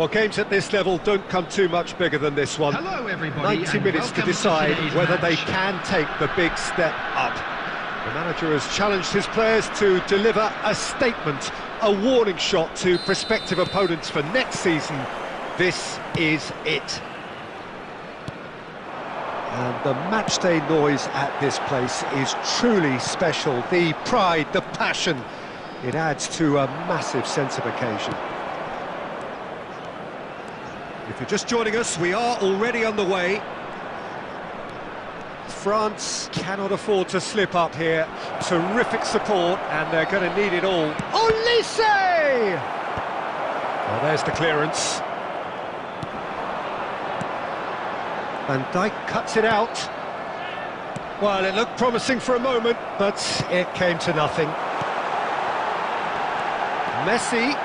Well, games at this level don't come too much bigger than this one. Hello, everybody. 90 minutes to decide whether they can take the big step up. The manager has challenged his players to deliver a statement, a warning shot to prospective opponents for next season. This is it. And the matchday noise at this place is truly special. The pride, the passion, it adds to a massive sense of occasion. If you're just joining us, we are already underway. France cannot afford to slip up here. Terrific support, and they're going to need it all. Olise! Well, there's the clearance. Van Dijk cuts it out. Well, it looked promising for a moment, but it came to nothing. Messi.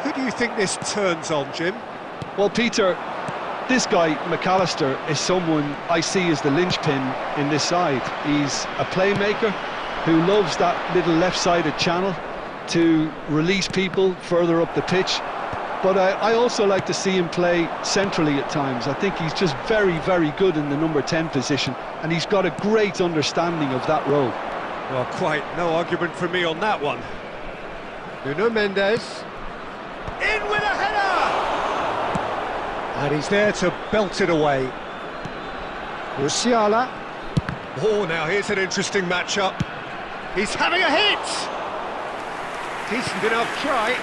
Who do you think this turns on, Jim? Well, Peter, this guy, McAllister, is someone I see as the linchpin in this side. He's a playmaker who loves that little left-sided channel to release people further up the pitch. But I also like to see him play centrally at times. I think he's just very, very good in the number 10 position, and he's got a great understanding of that role. Well, quite no argument from me on that one. Nuno Mendes. In with a header! And he's there to belt it away. Musiala. Oh, now here's an interesting matchup. He's having a hit! Decent enough try.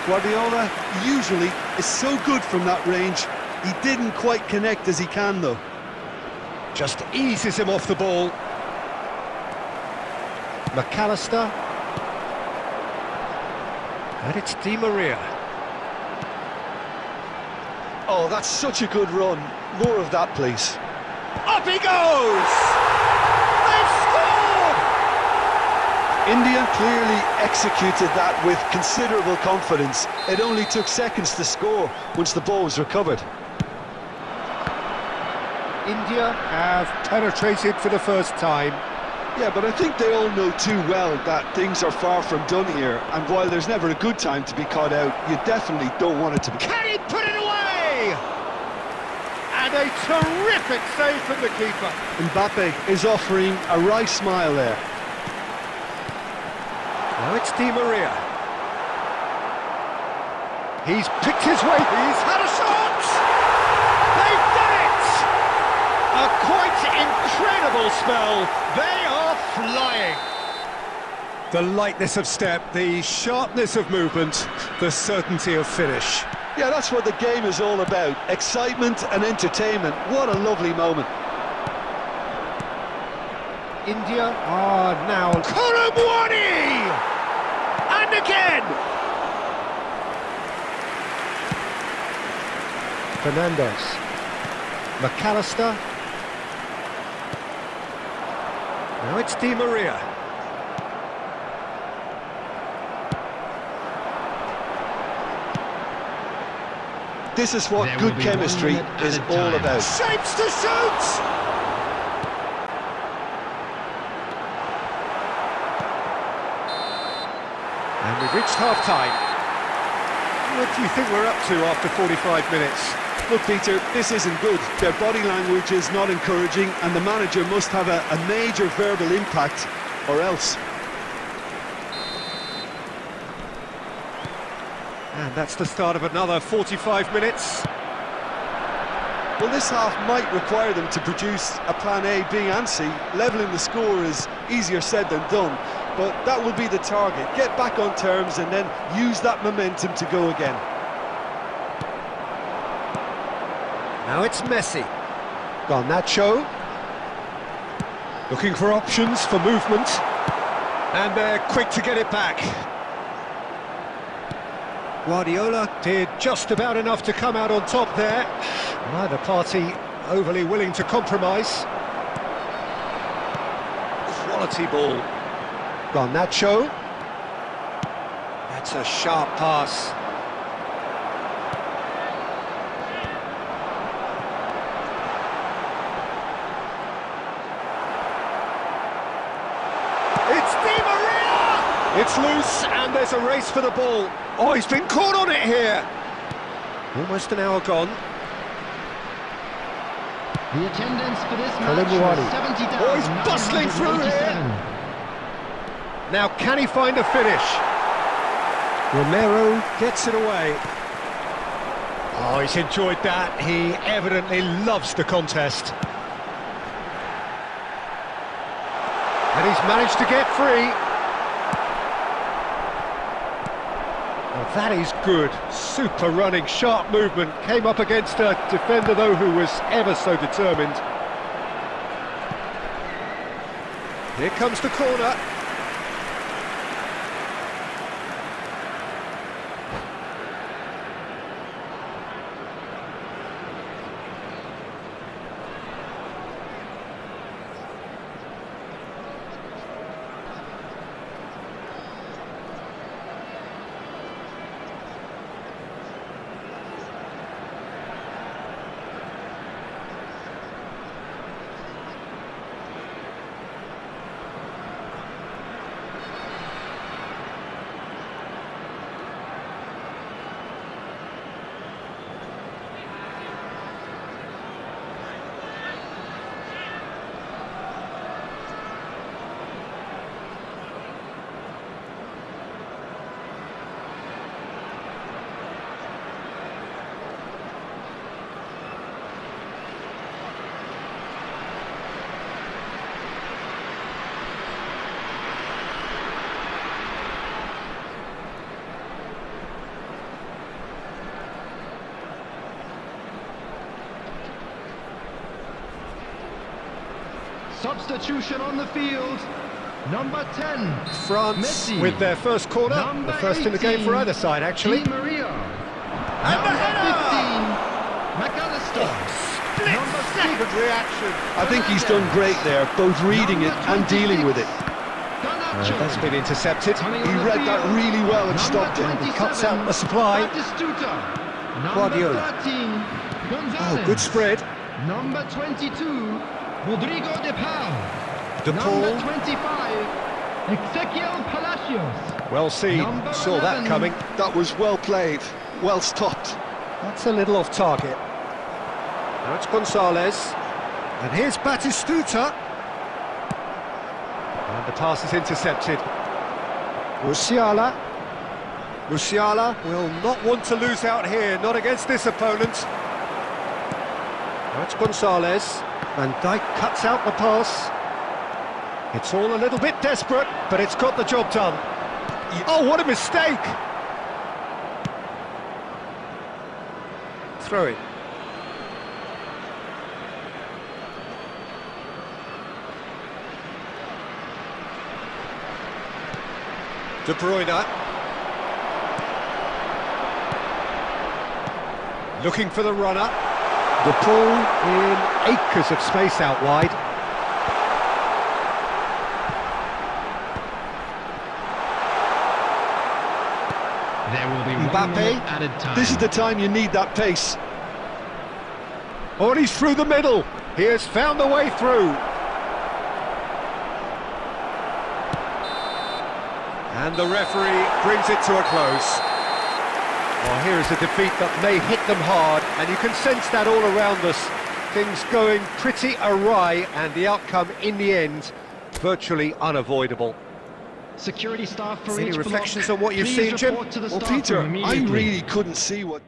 Guardiola usually is so good from that range. He didn't quite connect as he can, though. Just eases him off the ball. McAllister. And it's Di Maria. Oh, that's such a good run. More of that, please. Up he goes! They've scored! India clearly executed that with considerable confidence. It only took seconds to score once the ball was recovered. India have penetrated for the first time. Yeah, but I think they all know too well that things are far from done here, and while there's never a good time to be caught out, you definitely don't want it to be. Can he put it away? And a terrific save from the keeper. Mbappe is offering a wry smile there. Now it's Di Maria. He's picked his way, he's had a shot! They've done it! A quite incredible spell. They are flying. The lightness of step, the sharpness of movement, the certainty of finish. Yeah, that's what the game is all about. Excitement and entertainment. What a lovely moment. India are now... Koromwani! And again! Fernandez. McAllister. Now it's Di Maria. This is what good chemistry is all about. Shapes to shoot! And we've reached half-time. What do you think we're up to after 45 minutes? Look, Peter, this isn't good. Their body language is not encouraging, and the manager must have a major verbal impact, or else. And that's the start of another 45 minutes. Well, this half might require them to produce a plan A, B and C. Levelling the score is easier said than done, but that will be the target. Get back on terms and then use that momentum to go again. Now it's Messi. Garnacho. Looking for options for movement. And they're quick to get it back. Guardiola did just about enough to come out on top there. Neither party overly willing to compromise. Quality ball. Garnacho. That's a sharp pass. It's Di Maria! It gets loose, and there's a race for the ball. Oh, he's been caught on it here. Almost an hour gone. The attendance for this match was 70,000. Oh, he's bustling through here. Now, can he find a finish? Romero gets it away. Oh, he's enjoyed that. He evidently loves the contest. And he's managed to get free. Well, that is good. Super running, sharp movement. Came up against a defender, though, who was ever so determined. Here comes the corner. Substitution on the field. Number 10, France Messi. with their first corner. Number The first 18, in the game for either side, actually. Di Maria. And the Number header! 15, McAllister. Split Number second 6, reaction. I think he's done great there, both reading it and dealing with it. Garnacho. That's been intercepted. Coming He on the read that field. really well and Number stopped it. 27, Cuts out the supply. Batistuta. Guardiola. Number 13, Gonzalez. Oh, good spread. Number 22, Rodrigo de Paul. De Paul. Number 25, Ezequiel Palacios. Well seen. Number Saw that 11. coming. That was well played, well stopped. That's a little off target. Now it's Gonzalez. And here's Batistuta. And the pass is intercepted. Musiala. Musiala will not want to lose out here, not against this opponent. Now it's Gonzalez. Van Dijk cuts out the pass. It's all a little bit desperate, but it's got the job done. Oh, what a mistake! Throw it. De Bruyne. Looking for the runner. The ball in acres of space out wide. There will be Mbappe. 1 minute added time. This is the time you need that pace. Oh, and he's through the middle. He has found the way through. And the referee brings it to a close. Well, here is a defeat that may hit them hard, and you can sense that all around us. Things going pretty awry, and the outcome in the end, virtually unavoidable. Security staff for Any each reflections block. on what you've Please seen, Jim? report to the Well, staff Peter, room I immediately. really couldn't see what...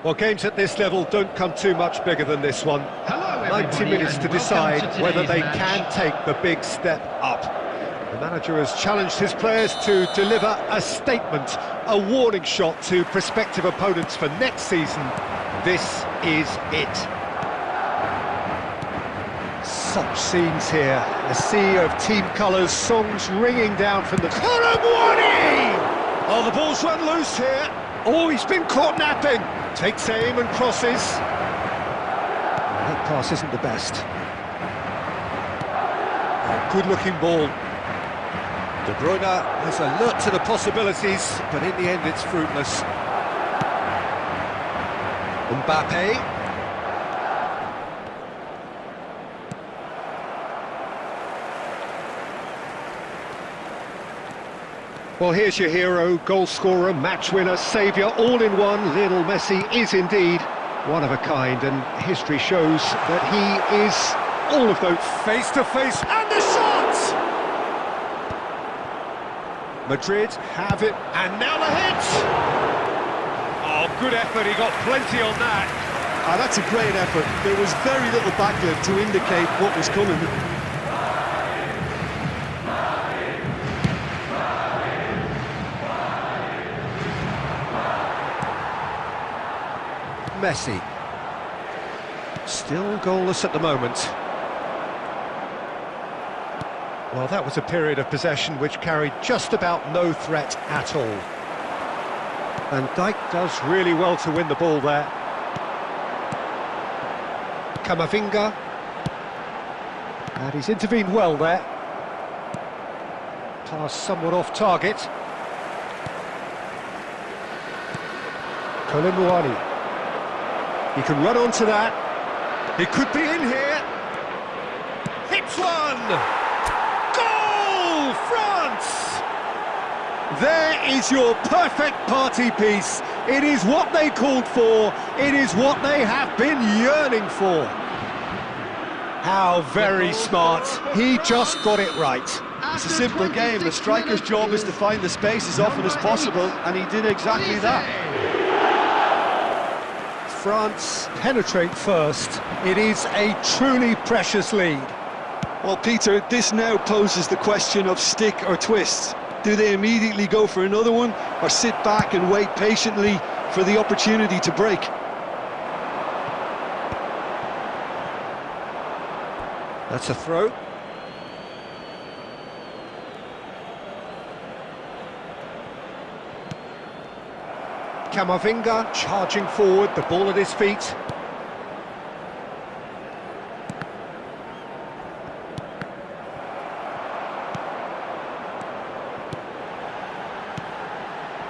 Well, games at this level don't come too much bigger than this one. Hello, 90 everybody, minutes to and welcome decide to whether today's they match. can take the big step up. The manager has challenged his players to deliver a statement, a warning shot to prospective opponents for next season. This is it. Such scenes here, a sea of team colours, songs ringing down from the... Oh, the ball's run loose here. Oh, he's been caught napping. Takes aim and crosses. That pass isn't the best. A good-looking ball. De Bruyne has alert to the possibilities, but in the end it's fruitless. Mbappe. Well, here's your hero, goal scorer, match winner, saviour, all in one. Lionel Messi is indeed one of a kind, and history shows that he is all of those. Face to face, and the shot! Madrid have it, and now the hit! Oh, good effort, he got plenty on that. That's a great effort. There was very little backlift to indicate what was coming. Messi. Still goalless at the moment. Well, that was a period of possession which carried just about no threat at all. And Dijk does really well to win the ball there. Camavinga. And he's intervened well there. Pass somewhat off target. Koulibaly. He can run onto that. He could be in here. Hits one! Goal, France! There is your perfect party piece. It is what they called for. It is what they have been yearning for. How very smart. He just got it right. It's a simple game. The striker's job is to find the space as often as possible, and he did exactly that. France penetrate first. It is a truly precious lead. Well, Peter, this now poses the question of stick or twist. Do they immediately go for another one, or sit back and wait patiently for the opportunity to break? That's a throw. Camavinga charging forward, the ball at his feet.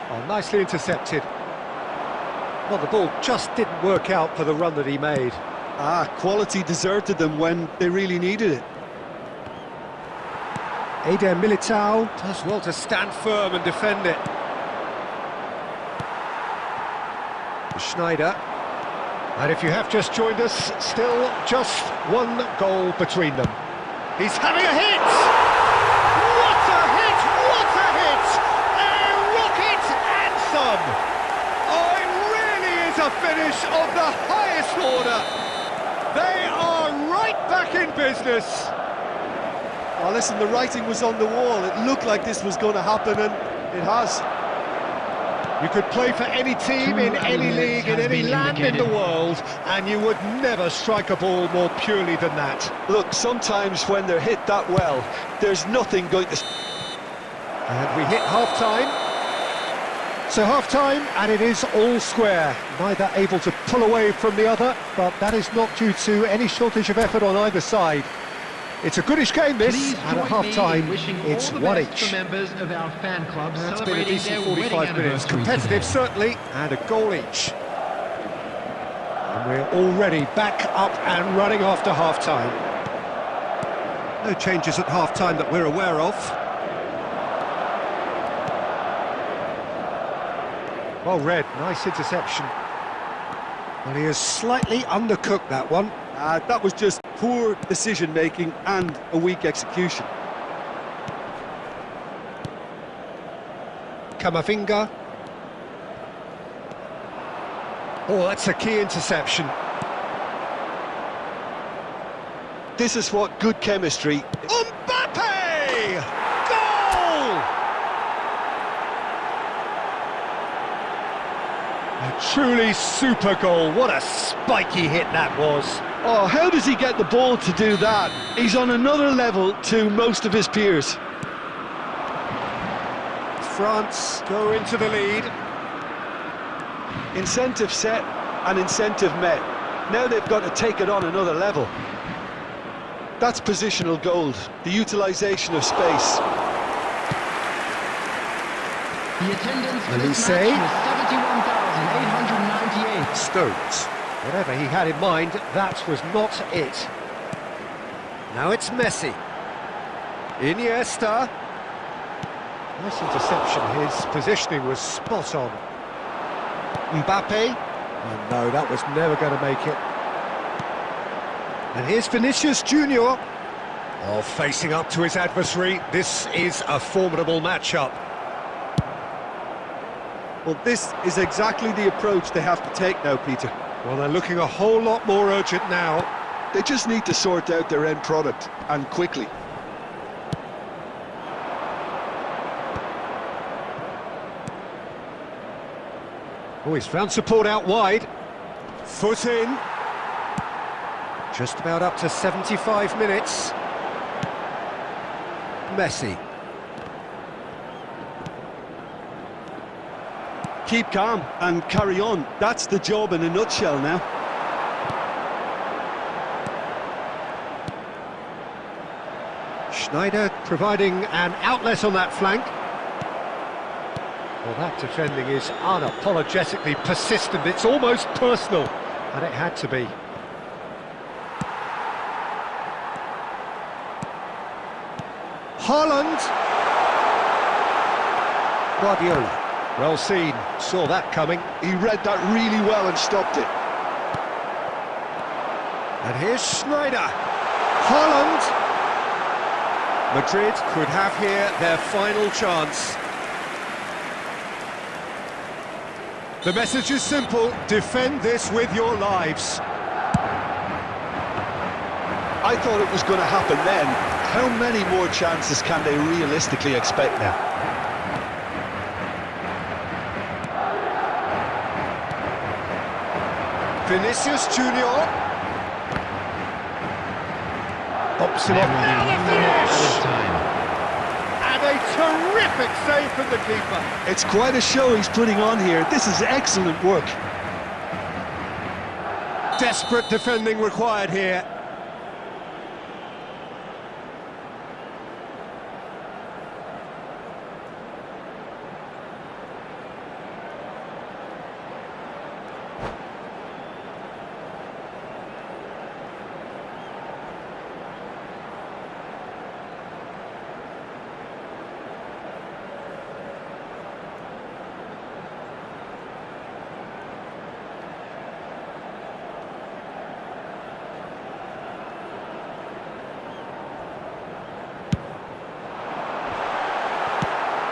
Oh, nicely intercepted. Well, the ball just didn't work out for the run that he made. Quality deserted them when they really needed it. Eder Militao does well to stand firm and defend it. Schneider. And if you have just joined us, still just one goal between them. He's having a hit! What a hit! What a hit! A rocket anthem! Oh, it really is a finish of the highest order. They are right back in business. Oh, listen, the writing was on the wall. It looked like this was going to happen, and it has. You could play for any team in any league, in any land in the world, and you would never strike a ball more purely than that. Look, sometimes when they're hit that well, there's nothing going to... And we hit half-time. So half-time, and it is all square. Neither able to pull away from the other, but that is not due to any shortage of effort on either side. It's a goodish game, this, and at half-time, it's one each. Members of our fan club That's been a decent 45 minutes. Competitive, certainly, and a goal each. And we're already back up and running after half-time. No changes at half-time that we're aware of. Well read, nice interception. Well, he has slightly undercooked that one. That was just poor decision-making and a weak execution. Camavinga. Oh, that's a key interception. This is what good chemistry... Mbappe! Goal! A truly super goal. What a spiky hit that was. Oh, how does he get the ball to do that? He's on another level to most of his peers. France go into the lead. Incentive set and incentive met. Now they've got to take it on another level. That's positional gold, the utilisation of space. The attendance for Will he this say? match was 71,898. Stones. Whatever he had in mind, that was not it. Now it's Messi. Iniesta. Nice interception. His positioning was spot on. Mbappe. Oh, no, that was never going to make it. And here's Vinicius Junior. Oh, facing up to his adversary. This is a formidable matchup. Well, this is exactly the approach they have to take now, Peter. Well, they're looking a whole lot more urgent now. They just need to sort out their end product, and quickly. Oh, he's found support out wide. Foot in. Just about up to 75 minutes. Messi. Keep calm and carry on. That's the job in a nutshell now. Schneider providing an outlet on that flank. Well, that defending is unapologetically persistent. It's almost personal, and it had to be. Haaland. Guardiola. Well seen. Saw that coming. He read that really well and stopped it. And here's Schneider. Haaland. Madrid could have here their final chance. The message is simple: defend this with your lives. I thought it was going to happen then. How many more chances can they realistically expect now? Vinicius Junior. Pops him up. Now Now the finish! time. And a terrific save from the keeper. It's quite a show he's putting on here. This is excellent work. Desperate defending required here.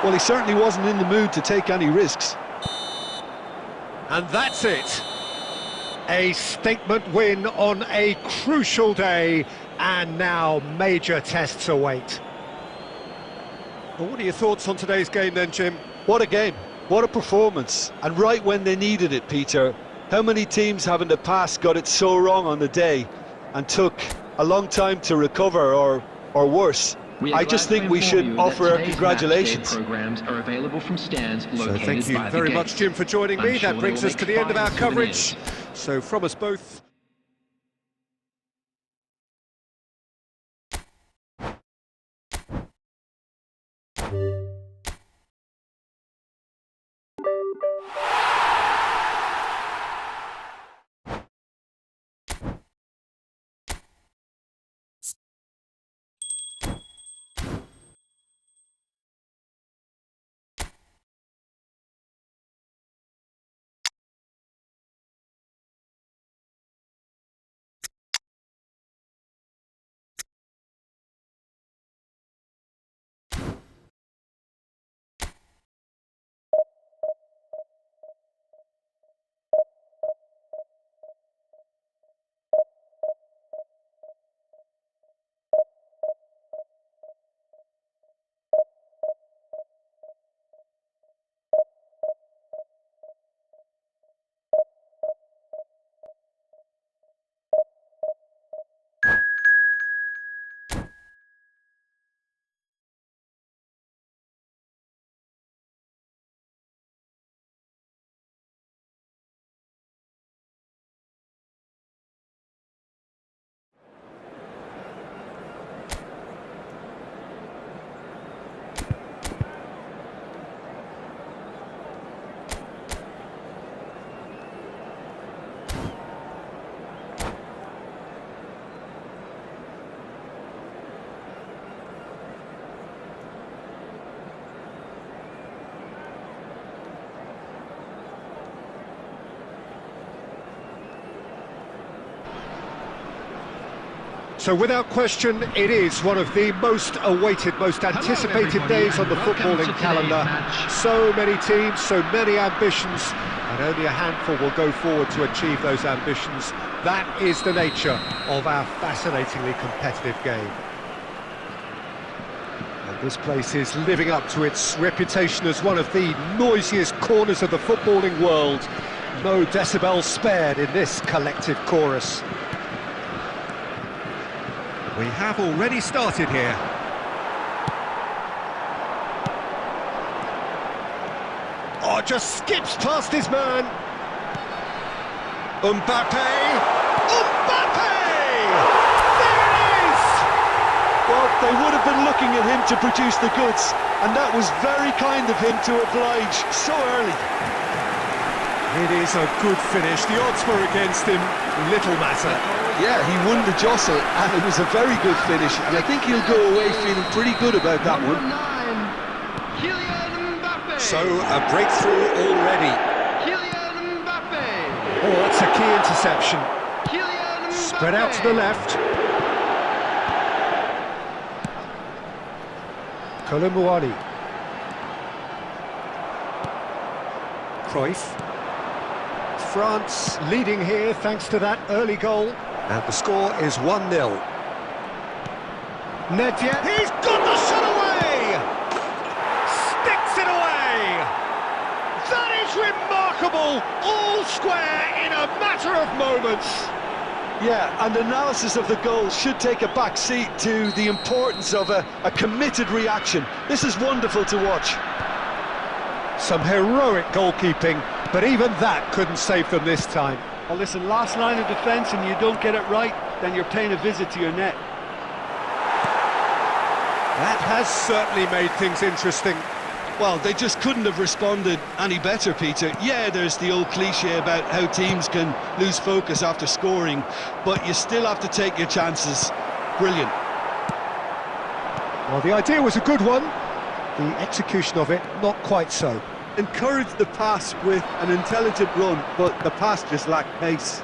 Well, he certainly wasn't in the mood to take any risks. And that's it. A statement win on a crucial day, and now major tests await. Well, what are your thoughts on today's game then, Jim? What a game, what a performance, and right when they needed it, Peter. How many teams have in the past got it so wrong on the day and took a long time to recover, or worse? I just think we should offer our congratulations. Programs are available from stands So located thank you by the very gate. much, Jim, for joining me. I'm sure That brings they us will to make the end of our fine coverage. souvenirs. So from us both, So without question, it is one of the most awaited, most anticipated days on the footballing calendar. So many teams, so many ambitions, and only a handful will go forward to achieve those ambitions. That is the nature of our fascinatingly competitive game. And this place is living up to its reputation as one of the noisiest corners of the footballing world. No decibels spared in this collective chorus. We have already started here. Oh, just skips past his man. Mbappe! Mbappe! There it is! Well, they would have been looking at him to produce the goods, and that was very kind of him to oblige so early. It is a good finish. The odds were against him. Little matter. Yeah, he won the jostle, and it was a very good finish, and I think he'll go away feeling pretty good about that one. So, a breakthrough already. Oh, that's a key interception. Spread out to the left. Colomboani. Cruyff. France leading here thanks to that early goal. And the score is 1-0. Nedved. He's got the shot away! Sticks it away! That is remarkable! All square in a matter of moments. Yeah, and analysis of the goal should take a back seat to the importance of a committed reaction. This is wonderful to watch. Some heroic goalkeeping, but even that couldn't save them this time. Well, listen, last line of defence and you don't get it right, then you're paying a visit to your net. That has certainly made things interesting. Well, they just couldn't have responded any better, Peter. Yeah, there's the old cliche about how teams can lose focus after scoring, but you still have to take your chances. Brilliant. Well, the idea was a good one. The execution of it, not quite so. Encouraged the pass with an intelligent run, but the pass just lacked pace.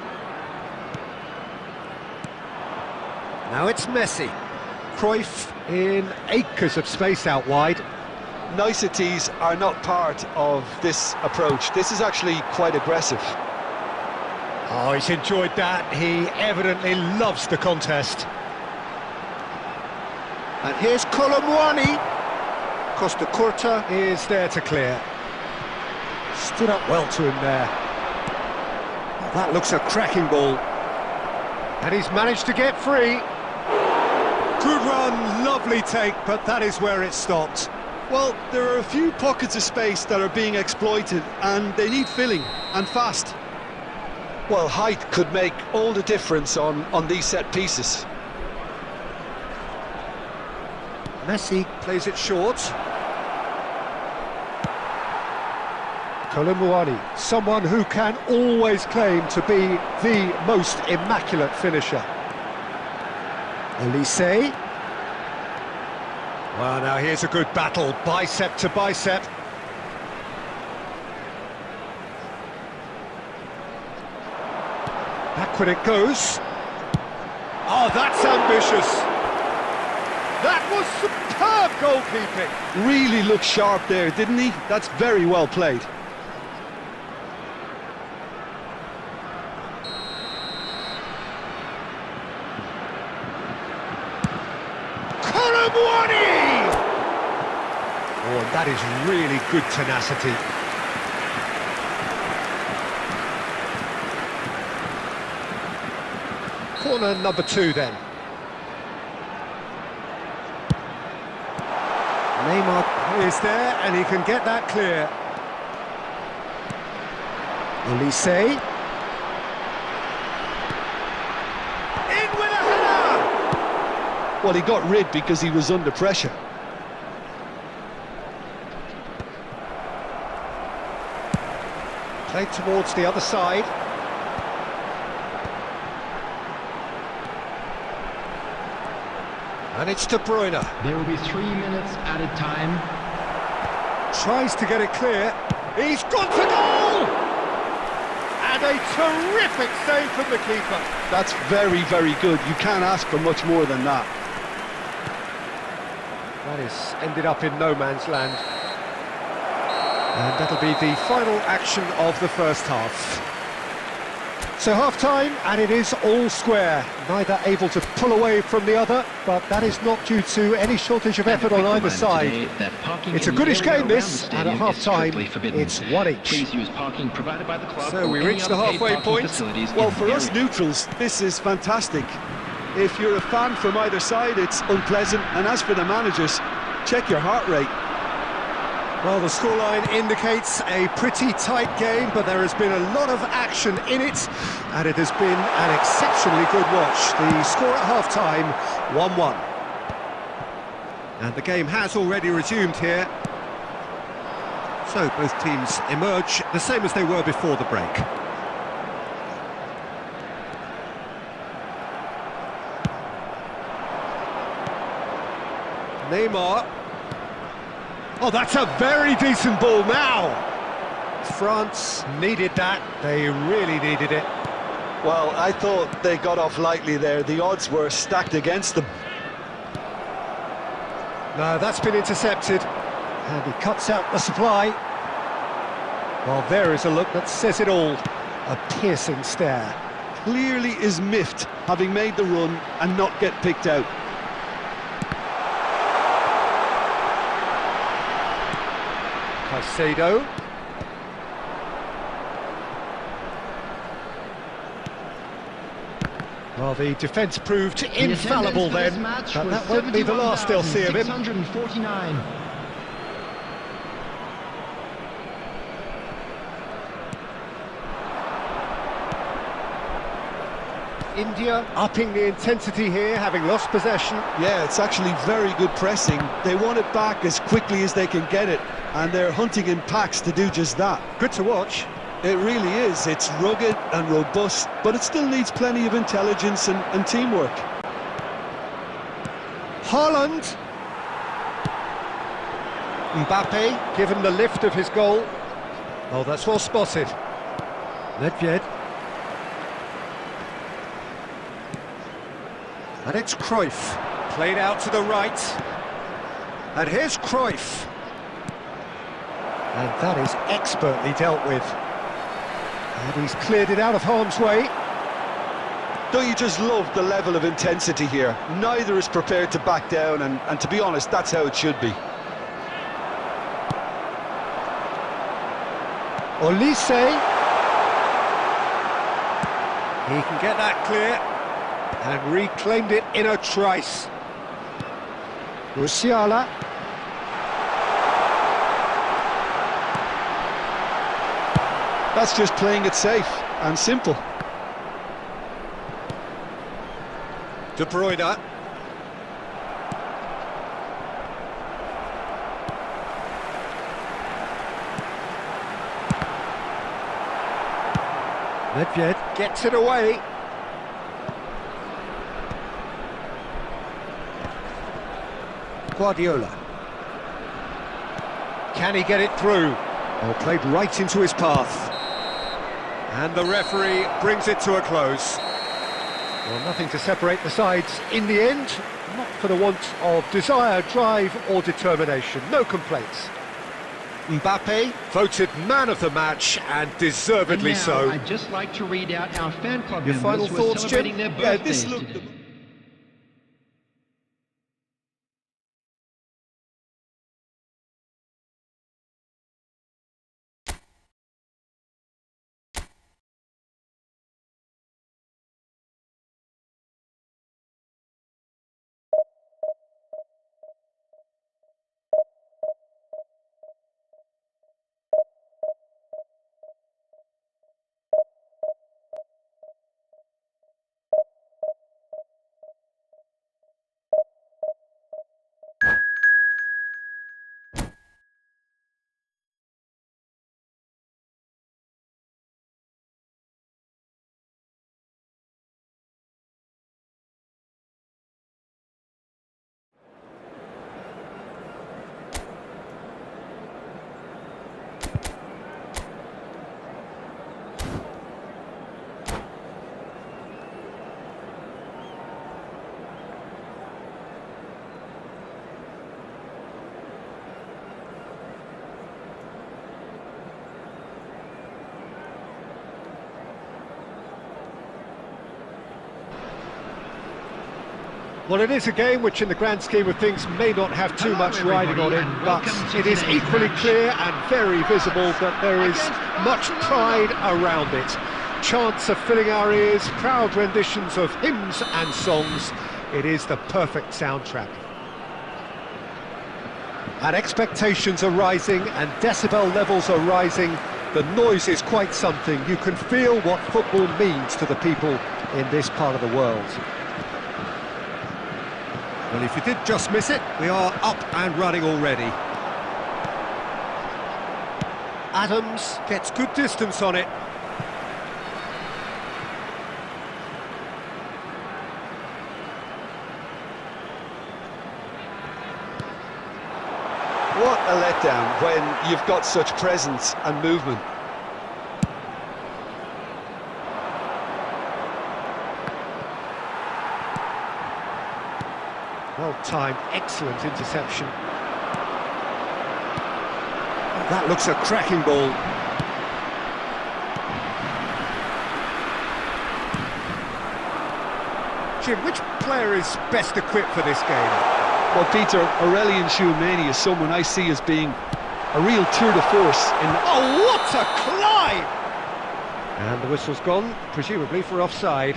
Now it's Messi. Cruyff in acres of space out wide. Niceties are not part of this approach. This is actually quite aggressive. Oh, he's enjoyed that. He evidently loves the contest. And here's Colomboani. Costa Curta is there to clear. Stood up well to him there. Oh, that looks a cracking ball. And he's managed to get free. Good run, lovely take, but that is where it stopped. Well, there are a few pockets of space that are being exploited, and they need filling, and fast. Well, height could make all the difference on these set pieces. Messi plays it short. Colomboani, someone who can always claim to be the most immaculate finisher. Elise. Well, now here's a good battle, bicep to bicep. Back when it goes. Oh, that's ambitious. That was superb goalkeeping. Really looked sharp there, didn't he? That's very well played. Oh, and that is really good tenacity. Corner number 2 then. Neymar is there and he can get that clear. Elise. In with a header! Well, he got rid because he was under pressure. Played towards the other side. And it's De Bruyne. There will be 3 minutes added time. Tries to get it clear. He's gone for goal! And a terrific save from the keeper. That's very, very good. You can't ask for much more than that. That is ended up in no man's land. And that'll be the final action of the first half. So half-time, and it is all square. Neither able to pull away from the other, but that is not due to any shortage of effort on either side. It's a goodish game, this, and at half-time, it's one each. Please use parking provided by the club. So we reach the halfway point. Well, for us neutrals, this is fantastic. If you're a fan from either side, it's unpleasant, and as for the managers, check your heart rate. Well, the scoreline indicates a pretty tight game, but there has been a lot of action in it, and it has been an exceptionally good watch. The score at half-time, 1-1. And the game has already resumed here. So both teams emerge the same as they were before the break. Neymar. Oh, that's a very decent ball now. France needed that. They really needed it. Well, I thought they got off lightly there. The odds were stacked against them. No, that's been intercepted. And he cuts out the supply. Well, there is a look that says it all. A piercing stare. Clearly is miffed, having made the run and not get picked out. Caicedo. Well, the defence proved infallible then, but that won't be the last they'll see of him. 649. India upping the intensity here, having lost possession. Yeah, it's actually very good pressing. They want it back as quickly as they can get it, and they're hunting in packs to do just that. Good to watch. It really is. It's rugged and robust, but it still needs plenty of intelligence and teamwork. Haaland. Mbappe, given the lift of his goal. Oh, that's well spotted. Nedved. And it's Cruyff, played out to the right. And here's Cruyff. And that is expertly dealt with. And he's cleared it out of harm's way. Don't you just love the level of intensity here? Neither is prepared to back down, and to be honest, that's how it should be. Olise. He can get that clear. And reclaimed it in a trice. Musiala. That's just playing it safe and simple. De Bruyne. Nedved gets it away. Guardiola. Can he get it through? Oh, played right into his path. And the referee brings it to a close. Well, nothing to separate the sides in the end. Not for the want of desire, drive or determination. No complaints. Mbappe voted man of the match, and deservedly so. I'd just like to read out our fan club Your members final who are thoughts, Jim? celebrating their Yeah, birthdays this looked... today. Well, it is a game which in the grand scheme of things may not have too much riding on it, but it is equally clear and very visible that there is much pride around it. Chants are filling our ears, proud renditions of hymns and songs. It is the perfect soundtrack. And expectations are rising and decibel levels are rising. The noise is quite something. You can feel what football means to the people in this part of the world. Well, if you did just miss it, we are up and running already. Adams gets good distance on it. What a letdown when you've got such presence and movement. Well-timed, excellent interception. That looks a cracking ball. Jim, which player is best equipped for this game? Well, Peter, Aurelien Tchouameni is someone I see as being a real tour de force in... Oh, what a climb! And the whistle's gone, presumably for offside.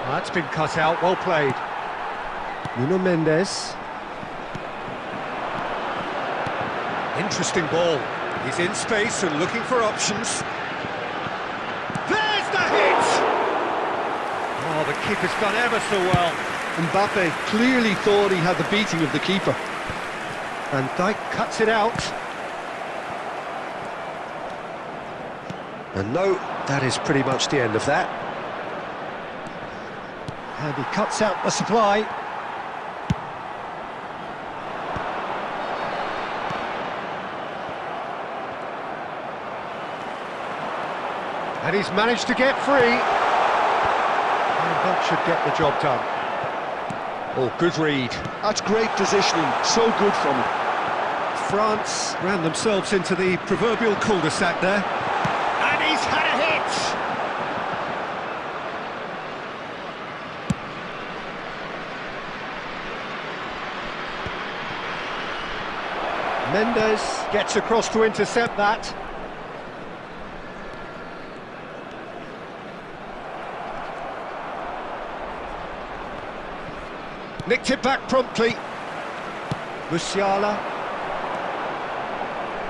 That's been cut out, well played. Nuno Mendes. Interesting ball. He's in space and looking for options. There's the hit! Oh, the keeper's done ever so well. Mbappe clearly thought he had the beating of the keeper. Van Dijk cuts it out. And no, that is pretty much the end of that. And he cuts out the supply. And he's managed to get free. And that should get the job done. Oh, good read. That's great positioning, so good from him. France ran themselves into the proverbial cul-de-sac there. And he's had a hit! Mendes gets across to intercept that. Nicked it back promptly. Musiala.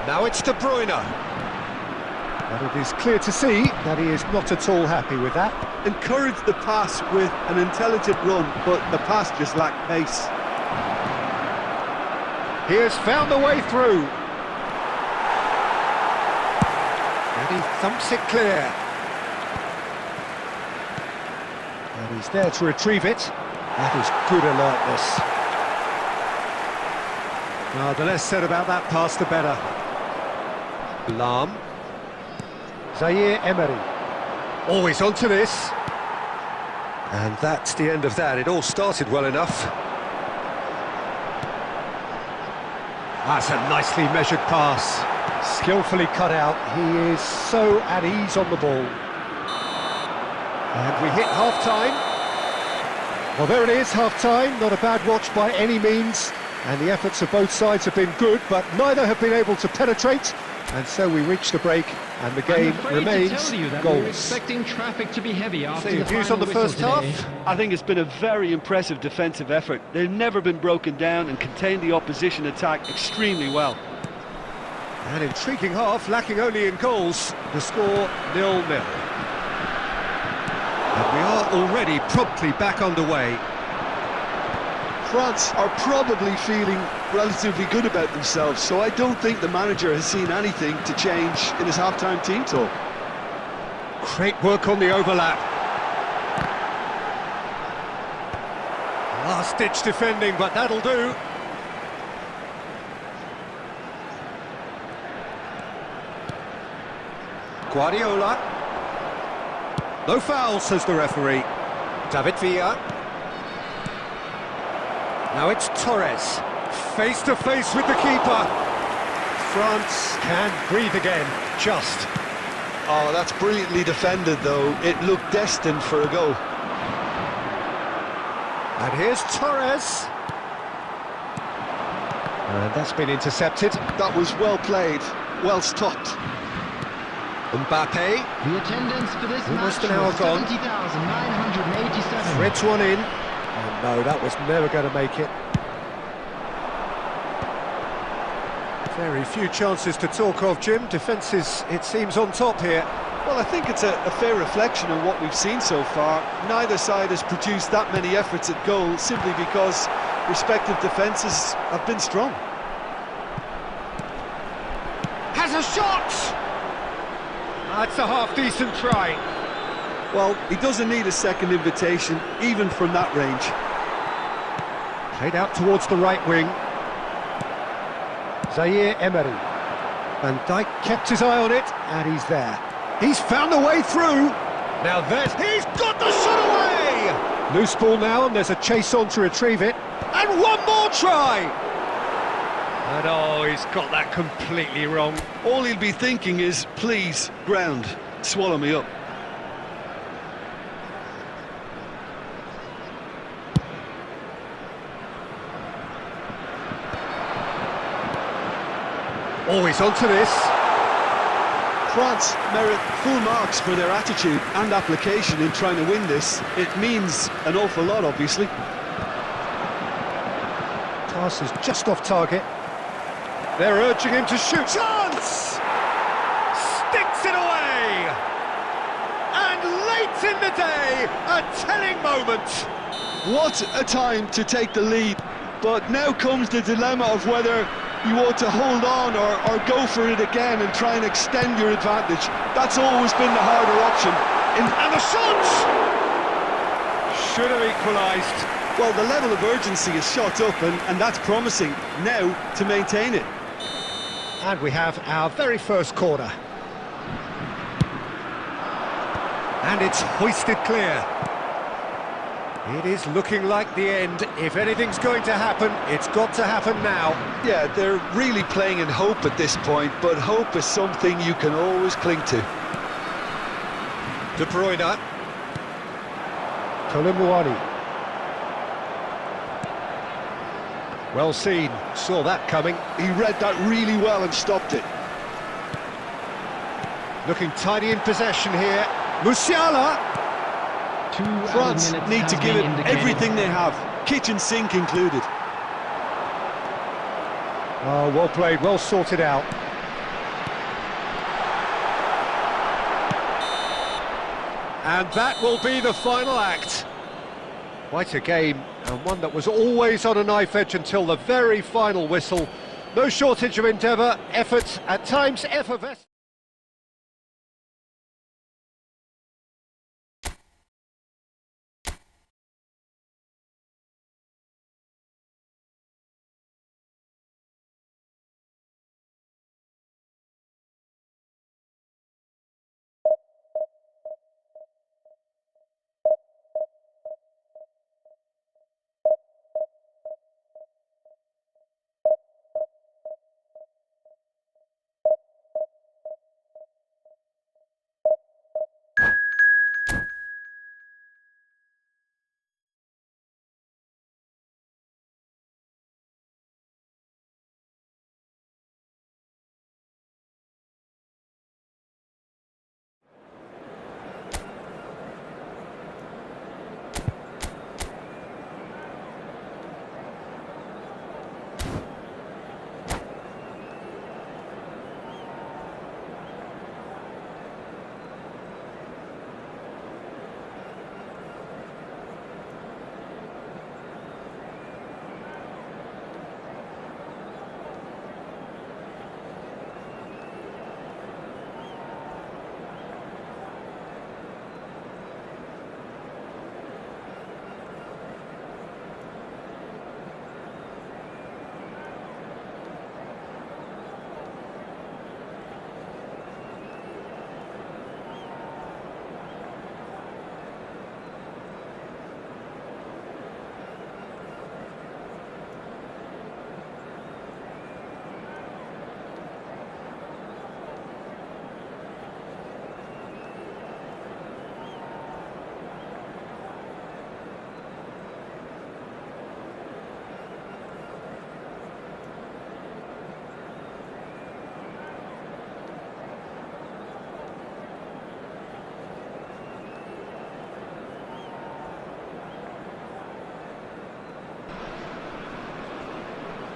Now it's De Bruyne. And it is clear to see that he is not at all happy with that. Encouraged the pass with an intelligent run, but the pass just lacked pace. He has found a way through. And he thumps it clear. And he's there to retrieve it. That is good alertness. The less said about that pass, the better. Lam. Zaire Emery. Always onto this. And that's the end of that. It all started well enough. That's a nicely measured pass. Skillfully cut out. He is so at ease on the ball. And we hit half-time. Well, there it is, half-time. Not a bad watch by any means. And the efforts of both sides have been good, but neither have been able to penetrate. And so we reach the break, and the game remains goalless. Expecting traffic to be heavy after So your views on the first half? I think it's been a very impressive defensive effort. They've never been broken down and contained the opposition attack extremely well. An intriguing half, lacking only in goals. The score 0-0. And we are already promptly back underway. France are probably feeling relatively good about themselves, so I don't think the manager has seen anything to change in his half-time team talk. Great work on the overlap. Last-ditch defending, but that'll do. Guardiola. No foul, says the referee. David Villa. Now it's Torres. Face to face with the keeper. France can breathe again, just. Oh, that's brilliantly defended, though. It looked destined for a goal. And here's Torres. And that's been intercepted. That was well played, well stopped. Mbappe. The attendance for this Almost match an hour was gone. 70,987. Threads one in. Oh no, that was never going to make it. Very few chances to talk of, Jim. Defences, it seems, on top here. Well, I think it's a fair reflection of what we've seen so far. Neither side has produced that many efforts at goal simply because respective defences have been strong. Has a shot! That's a half-decent try. Well, he doesn't need a second invitation, even from that range. Played out towards the right wing. Zaire Emery. Van Dijk kept his eye on it, and he's there. He's found a way through. Now he's got the shot away! Loose ball now, and there's a chase on to retrieve it. And one more try! And oh, he's got that completely wrong. All he'll be thinking is, please, ground, swallow me up. Always onto this. France merit full marks for their attitude and application in trying to win this. It means an awful lot, obviously. Pass is just off target. They're urging him to shoot. Chance! Sticks it away! And late in the day, a telling moment. What a time to take the lead. But now comes the dilemma of whether you ought to hold on or go for it again and try and extend your advantage. That's always been the harder option. And the shot! Should have equalised. Well, the level of urgency is shot up, and that's promising. Now to maintain it. And we have our very first corner. And it's hoisted clear. It is looking like the end. If anything's going to happen, it's got to happen now. Yeah, they're really playing in hope at this point, but hope is something you can always cling to. De Bruyne. Koulibaly. Well seen, saw that coming. He read that really well and stopped it. Looking tidy in possession here. Musiala. France need to give it everything they have, kitchen sink included. Oh, well played, well sorted out. And that will be the final act. Quite a game, and one that was always on a knife edge until the very final whistle. No shortage of endeavour, effort, at times effervescent.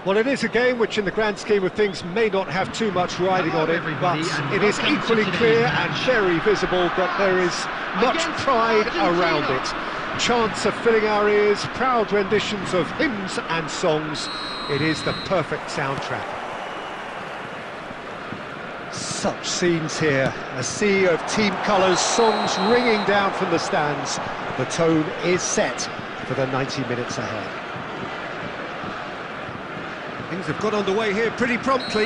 Well, it is a game which in the grand scheme of things may not have too much riding on it, but it is equally clear and very visible that there is much pride around it. Chants are filling our ears, proud renditions of hymns and songs. It is the perfect soundtrack. Such scenes here, a sea of team colours, songs ringing down from the stands. The tone is set for the 90 minutes ahead. Things have got underway here pretty promptly.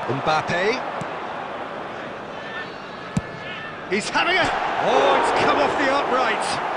Mbappe. He's having it! Oh, it's come off the upright.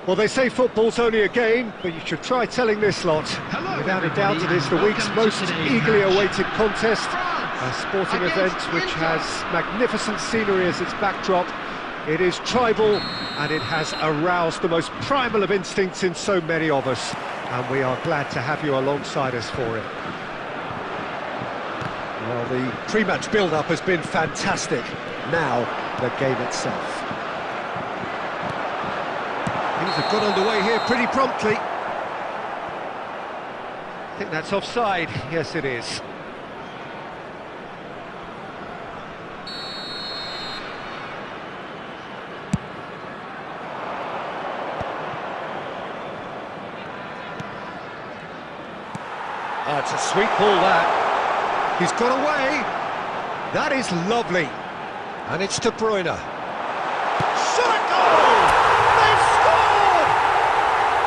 Well, they say football's only a game, but you should try telling this lot. Without a doubt, it is the week's most eagerly awaited contest. A sporting event which has magnificent scenery as its backdrop. It is tribal, and it has aroused the most primal of instincts in so many of us. And we are glad to have you alongside us for it. Well, the pre-match build-up has been fantastic. Now, the game itself. Things have got underway here pretty promptly. I think that's offside. Yes, it is. Oh, it's a sweet ball, that. He's got away. That is lovely. And it's De Bruyne. Shot goal! They've scored!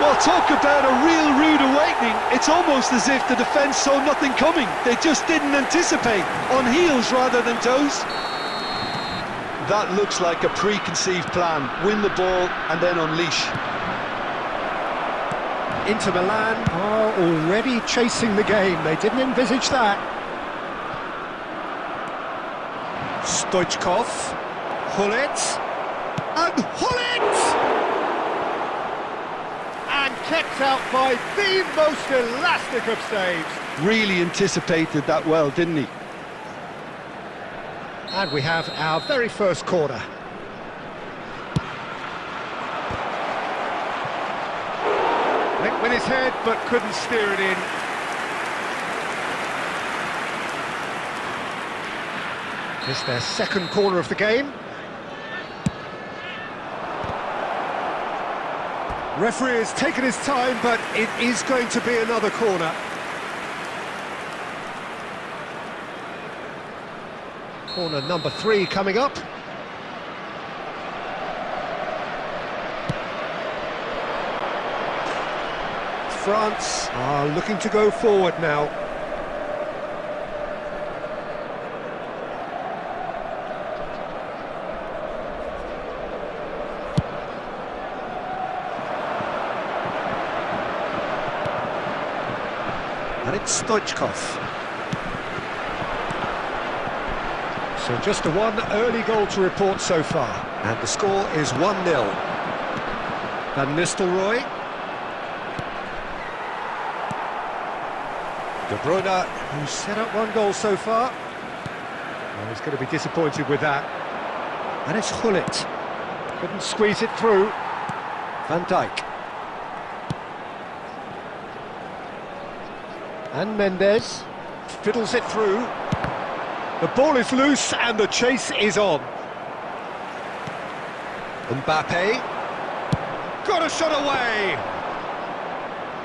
Well, talk about a real rude awakening. It's almost as if the defence saw nothing coming. They just didn't anticipate. On heels rather than toes. That looks like a preconceived plan. Win the ball and then unleash. Inter Milan are already chasing the game. They didn't envisage that. Stoichkov, Hullet, and Hullet! And kept out by the most elastic of saves. Really anticipated that well, didn't he? And we have our very first corner. Went with his head, but couldn't steer it in. It's their second corner of the game. Referee has taken his time, but it is going to be another corner. Corner number 3 coming up. France are looking to go forward now. And it's Stoichkov. So just a one early goal to report so far. And the score is 1-0. Van Nistelrooy. De Bruyne, who's set up one goal so far. Well, he's going to be disappointed with that. And it's Gullit. Couldn't squeeze it through. Van Dijk. And Mendes fiddles it through. The ball is loose and the chase is on. Mbappe. Got a shot away.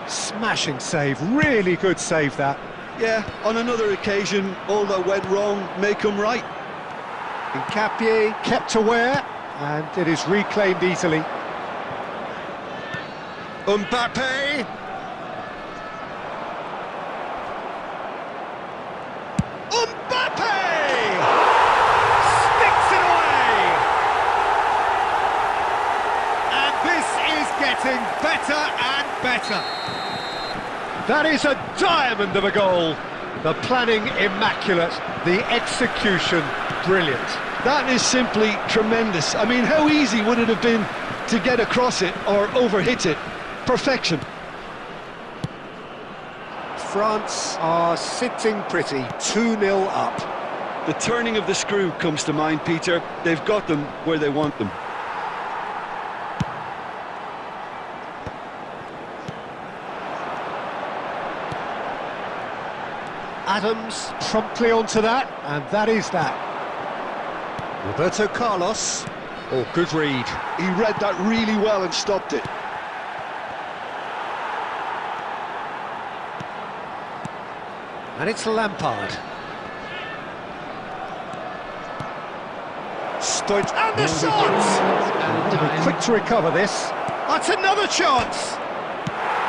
Smashing save, really good save that. Yeah, on another occasion, all that went wrong may come right. Nkapie kept aware, and it is reclaimed easily. Mbappe! Mbappe! Sticks it away! And this is getting better and better. That is a diamond of a goal. The planning immaculate, the execution brilliant. That is simply tremendous. I mean, how easy would it have been to get across it or overhit it? Perfection. France are sitting pretty, 2-0 up. The turning of the screw comes to mind, Peter. They've got them where they want them. Adams promptly onto that, and that is that. Roberto Carlos. Oh, good read. He read that really well and stopped it. And it's Lampard. Stoich, and the shot! Quick to recover this. That's another chance!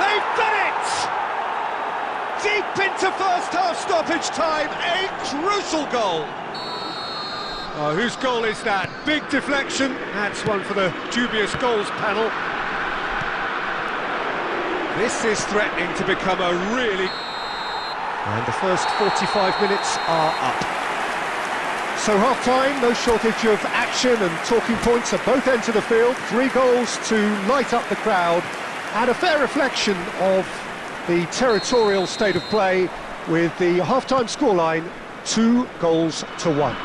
They've done it! Deep into first half stoppage time, a crucial goal! Oh, whose goal is that? Big deflection. That's one for the dubious goals panel. This is threatening to become a really... And the first 45 minutes are up. So half-time, no shortage of action and talking points at both ends of the field. 3 goals to light up the crowd, and a fair reflection of the territorial state of play, with the half-time scoreline 2-1.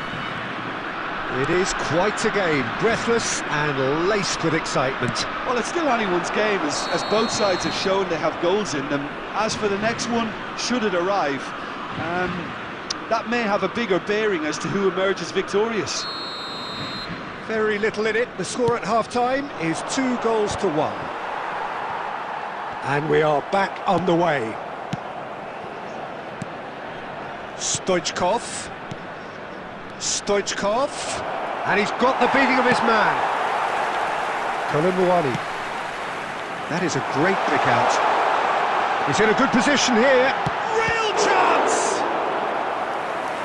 It is quite a game, breathless and laced with excitement. Well, it's still anyone's game, as both sides have shown they have goals in them. As for the next one, should it arrive, that may have a bigger bearing as to who emerges victorious. Very little in it. The score at half-time is 2-1. And we are back on the way. Stoichkov. Stoichkov. And he's got the beating of his man. Kolomuani. That is a great pick out. He's in a good position here. Real chance!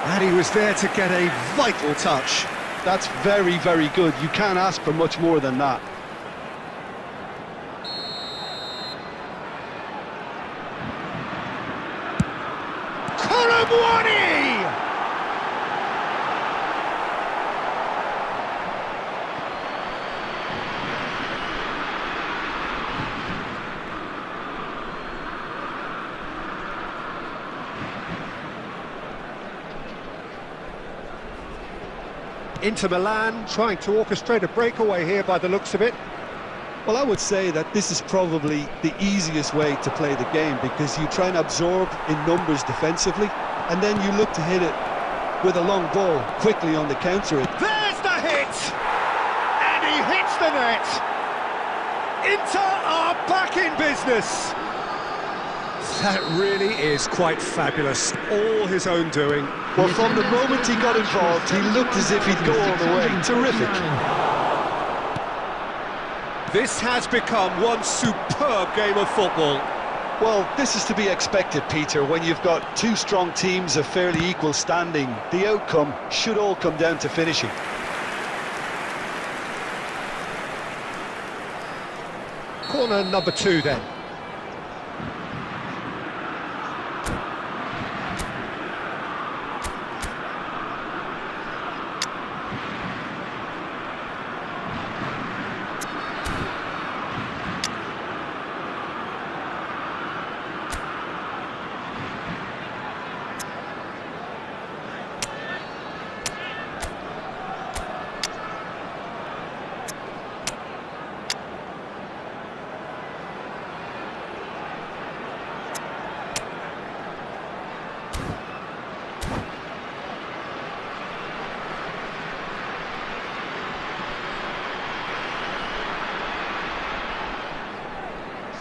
And he was there to get a vital touch. That's very, very good. You can't ask for much more than that. Kolomuani! Inter Milan trying to orchestrate a breakaway here by the looks of it. Well, I would say that this is probably the easiest way to play the game, because you try and absorb in numbers defensively, and then you look to hit it with a long ball quickly on the counter. There's the hit! And he hits the net! Inter are back in business! That really is quite fabulous. All his own doing. Well, from the moment he got involved, he looked as if he'd go all the way. Terrific. This has become one superb game of football. Well, this is to be expected, Peter. When you've got two strong teams of fairly equal standing, the outcome should all come down to finishing. Corner number 2 then.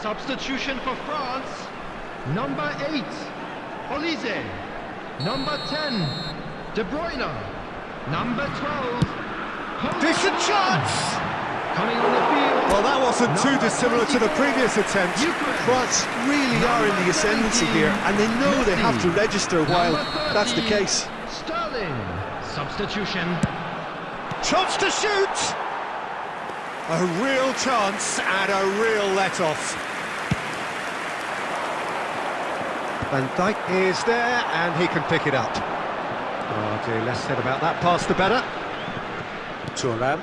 Substitution for France. Number 8, Olise. Number 10, De Bruyne. Number 12, Decent chance! coming on the field. Well, that wasn't too dissimilar to the previous attempt. France really are in the ascendancy here, and they know they have to register while that's the case. Sterling. Substitution. Chance to shoot! A real chance and a real let-off. Van Dijk is there and he can pick it up. Oh dear, less said about that pass the better. Turnip.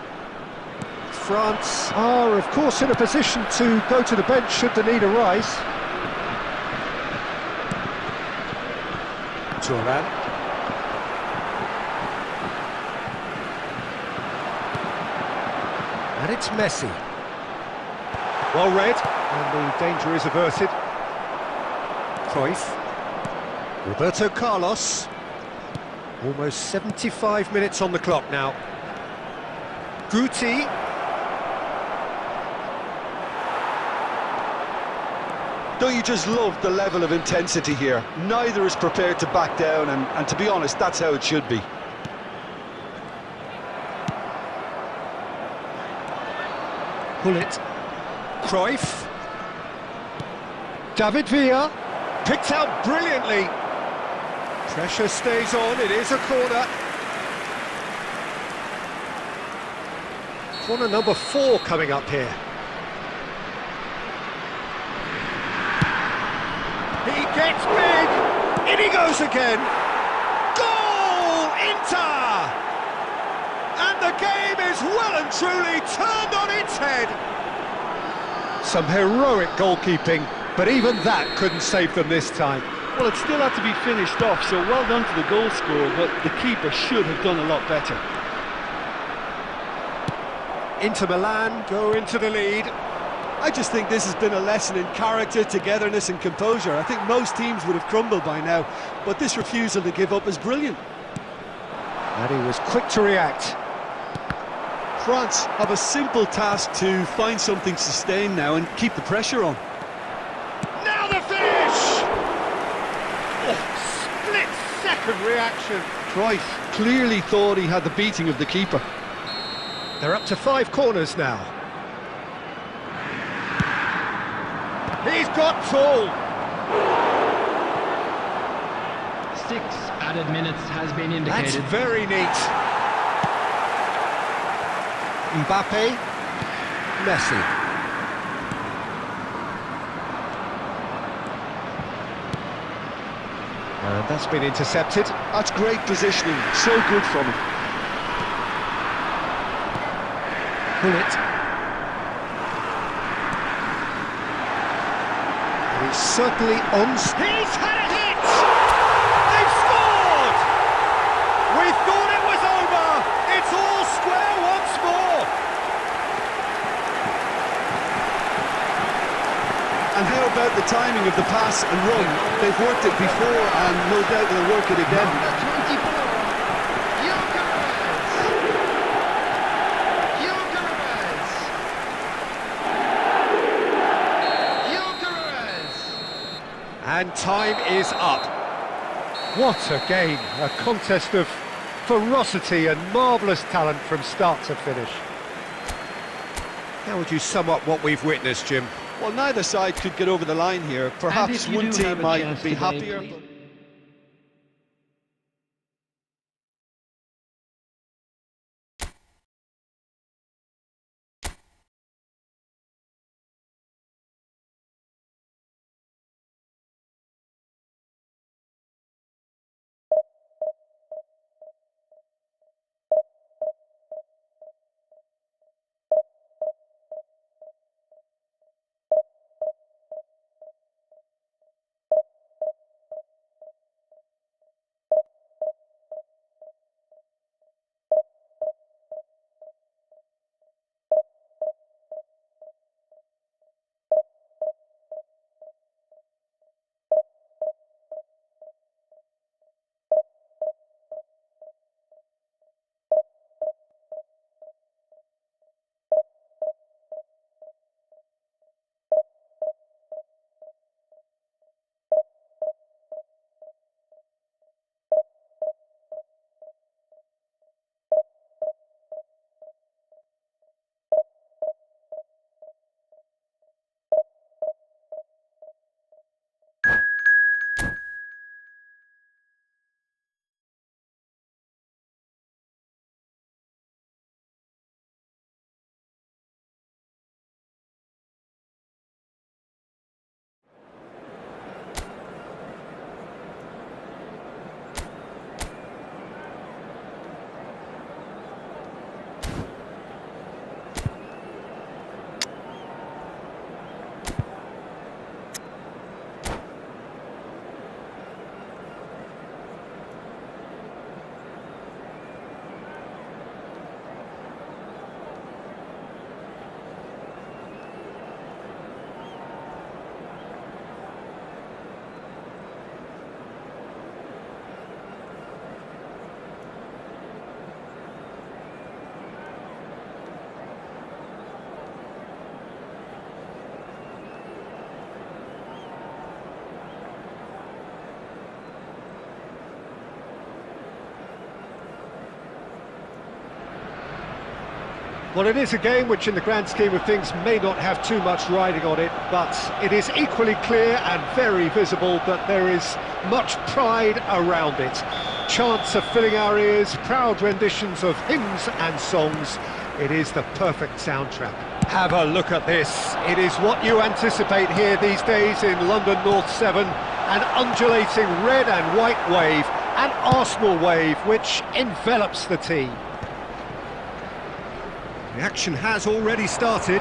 France are of course in a position to go to the bench should the need arise. Turnip. And it's Messi. Well read, and the danger is averted. Cruyff. Roberto Carlos. Almost 75 minutes on the clock now. Guti. Don't you just love the level of intensity here? Neither is prepared to back down, and to be honest, that's how it should be. Hullet. Cruyff. David Villa. Picked out brilliantly. Pressure stays on, it is a corner. Corner number 4 coming up here. He gets big, in he goes again. Goal, Inter! And the game is well and truly turned on its head. Some heroic goalkeeping, but even that couldn't save them this time. Well, it still had to be finished off, so well done to the goal scorer, but the keeper should have done a lot better. Inter Milan go into the lead. I just think this has been a lesson in character, togetherness and composure. I think most teams would have crumbled by now, but this refusal to give up is brilliant. And he was quick to react. France have a simple task to find something sustained now and keep the pressure on. Now the finish! Oh, split-second reaction. Cruyff clearly thought he had the beating of the keeper. They're up to 5 corners now. He's got tall. 6 added minutes has been indicated. That's very neat. Mbappe. Messi. And that's been intercepted. That's great positioning, so good from him. Hullet. And he's certainly on. He's had a hit! They've scored! We thought it was over. It's all square once more. And how about the timing of the pass and run? They've worked it before and no doubt they'll work it again. And and time is up. What a game, a contest of ferocity and marvellous talent from start to finish. How would you sum up what we've witnessed, Jim? Well, neither side could get over the line here. Perhaps one team might be happier. Well, it is a game which in the grand scheme of things may not have too much riding on it, but it is equally clear and very visible that there is much pride around it. Chants are filling our ears, proud renditions of hymns and songs. It is the perfect soundtrack. Have a look at this. It is what you anticipate here these days in London North 7, an undulating red and white wave, an Arsenal wave which envelops the team. The action has already started.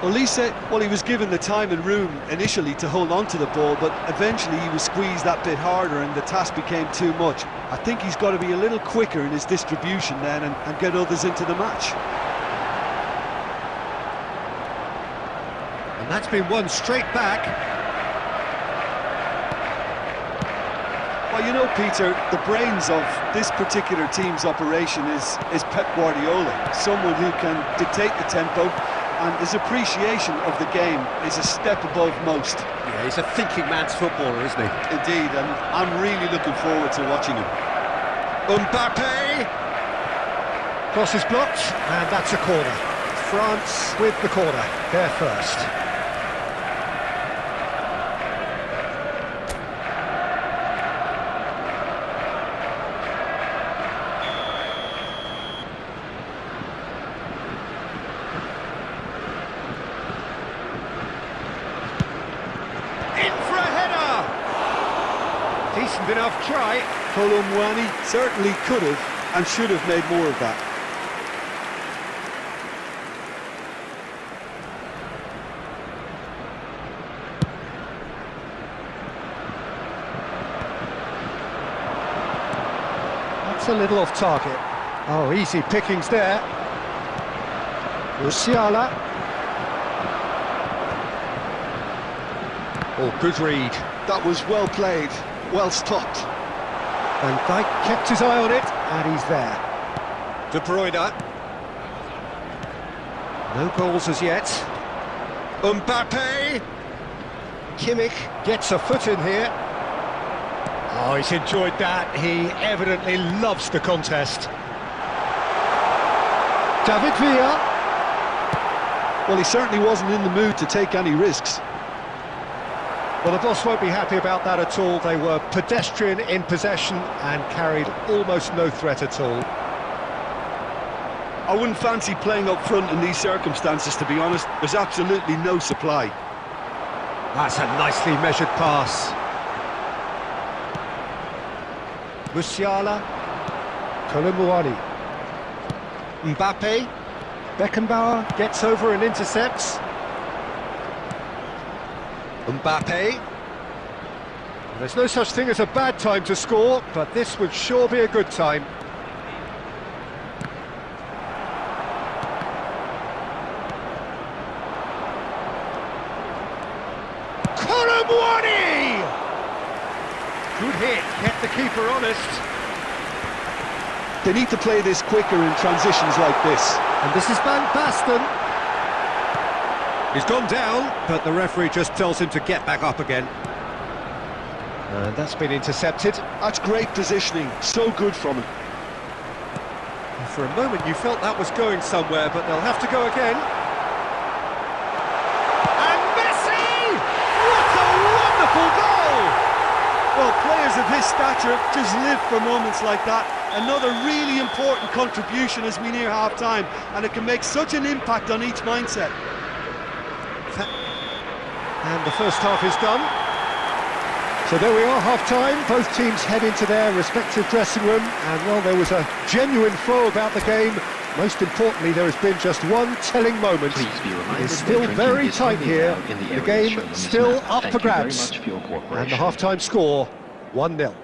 Well, he was given the time and room initially to hold on to the ball, but eventually he was squeezed that bit harder and the task became too much. I think he's got to be a little quicker in his distribution then and get others into the match. And that's been won straight back. Well, you know, Peter, the brains of this particular team's operation is Pep Guardiola, someone who can dictate the tempo, and his appreciation of the game is a step above most. Yeah, he's a thinking man's footballer, isn't he? Indeed, and I'm really looking forward to watching him. Mbappe! Cross is blocked, and that's a corner. France with the corner, they're first. Decent enough try. Colomwani certainly could have and should have made more of that. That's a little off target. Oh, easy pickings there. Musiala. Oh, good read. That was well played. Well stopped. Van Dijk kept his eye on it, and he's there. De Bruyne. No goals as yet. Mbappe. Kimmich gets a foot in here. Oh, he's enjoyed that. He evidently loves the contest. David Villa. Well, he certainly wasn't in the mood to take any risks. Well, the boss won't be happy about that at all. They were pedestrian in possession and carried almost no threat at all. I wouldn't fancy playing up front in these circumstances, to be honest. There's absolutely no supply. That's a nicely measured pass. Musiala. Kolomuani. Mbappe. Beckenbauer gets over and intercepts. Mbappe. There's no such thing as a bad time to score, but this would sure be a good time. Kolomuani! Good hit, kept the keeper honest. They need to play this quicker in transitions like this. And this is Van Basten. He's gone down, but the referee just tells him to get back up again. And that's been intercepted. That's great positioning, so good from him. For a moment you felt that was going somewhere, but they'll have to go again. And Messi! What a wonderful goal! Well, players of his stature just live for moments like that. Another really important contribution as we near half-time, and it can make such an impact on each mindset. And the first half is done. So there we are, half-time. Both teams head into their respective dressing room, and well, there was a genuine flow about the game. Most importantly, there has been just one telling moment. It's still very tight here. The game still up for grabs. And the half-time score, 1-0.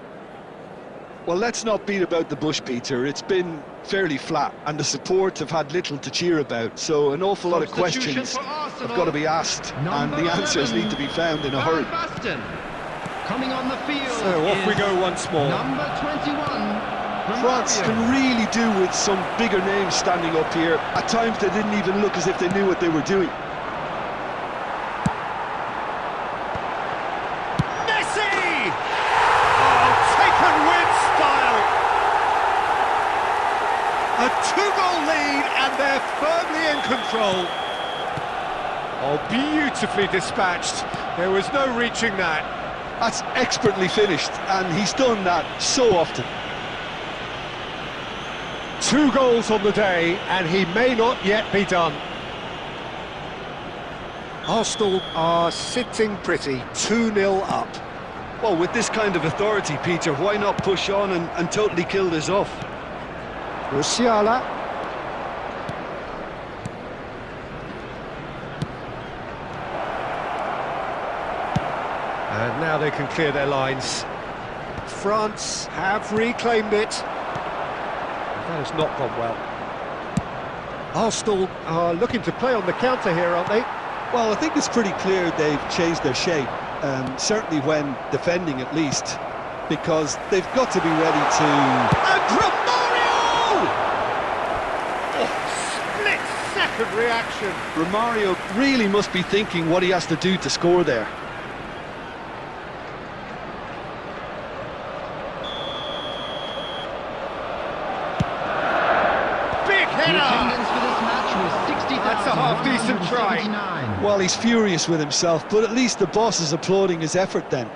Well, let's not beat about the bush, Peter. It's been fairly flat, and the support have had little to cheer about. So an awful lot of questions have got to be asked, and the answers need to be found in a hurry. Coming on the field. So off we go once more. Number 21. France can really do with some bigger names standing up here. At times they didn't even look as if they knew what they were doing. Messi! Oh, taken with style! A two-goal lead and they're firmly in control. Oh, beautifully dispatched. There was no reaching that. That's expertly finished, and he's done that so often. 2 goals on the day, and he may not yet be done. Arsenal are sitting pretty, 2-0 up. Well, with this kind of authority, Peter, why not push on and totally kill this off? Musiala. And now they can clear their lines. France have reclaimed it. That has not gone well. Arsenal are looking to play on the counter here, aren't they? Well, I think it's pretty clear they've changed their shape, certainly when defending at least, because they've got to be ready to... And Romario! Oh, split-second reaction. Romario really must be thinking what he has to do to score there. That's a half-decent try. Well, he's furious with himself, but at least the boss is applauding his effort then.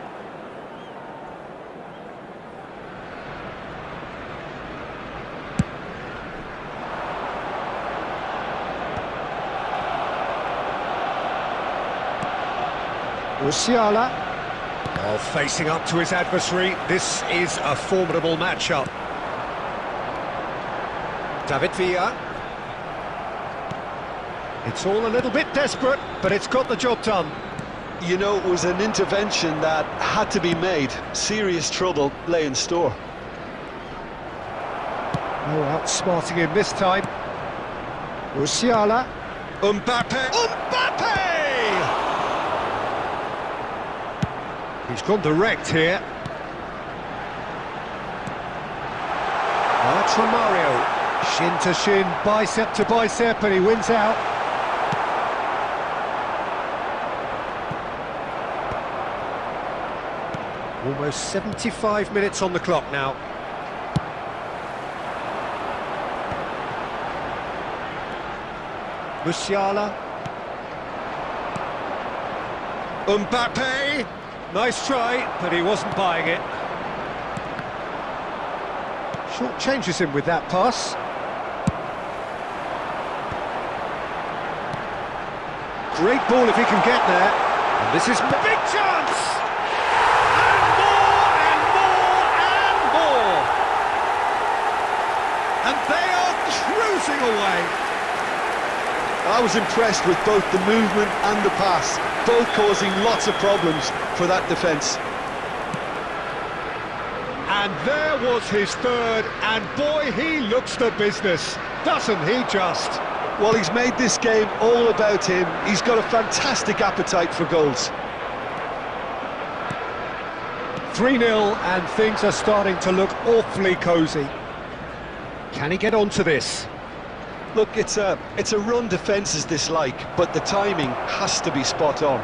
Musiala. Oh, facing up to his adversary. This is a formidable matchup. David Villa. It's all a little bit desperate, but it's got the job done. You know, it was an intervention that had to be made. Serious trouble lay in store. Oh, outsmarting him this time. Musiala. Mbappe. Mbappe! He's gone direct here. That's Romario. Shin to shin, bicep to bicep, and he wins out. Almost 75 minutes on the clock now. Musiala. Mbappe. Nice try, but he wasn't buying it. Short changes him with that pass. Great ball if he can get there. And this is a big chance! And more, and more, and more! And they are cruising away. I was impressed with both the movement and the pass, both causing lots of problems for that defence. And there was his third, and boy, he looks the business, doesn't he just? Well, he's made this game all about him. He's got a fantastic appetite for goals. 3-0, and things are starting to look awfully cosy. Can he get onto this? Look, it's a run defence is this like, but the timing has to be spot on.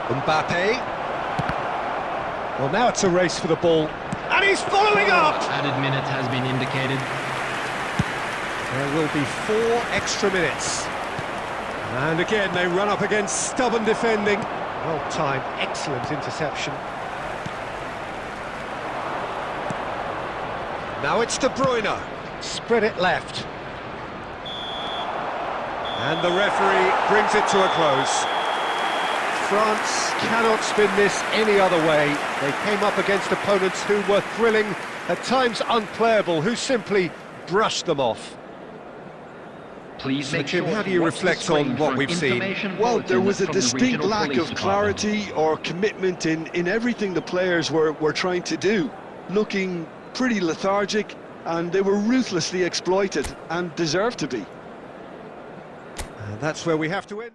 Mbappe. Well, now it's a race for the ball, and he's following up! Added minute has been indicated. There will be 4 extra minutes. And again, they run up against stubborn defending. Well timed, excellent interception. Now it's De Bruyne. Spread it left. And the referee brings it to a close. France cannot spin this any other way. They came up against opponents who were thrilling, at times unplayable, who simply brushed them off. Please So, make Jim, sure how do to you watch reflect the screen on what for we've seen? information Well, there bulletins was a from the distinct regional lack police of department. clarity or commitment in everything the players were trying to do. Looking pretty lethargic, and they were ruthlessly exploited, and deserved to be. And that's where we have to end.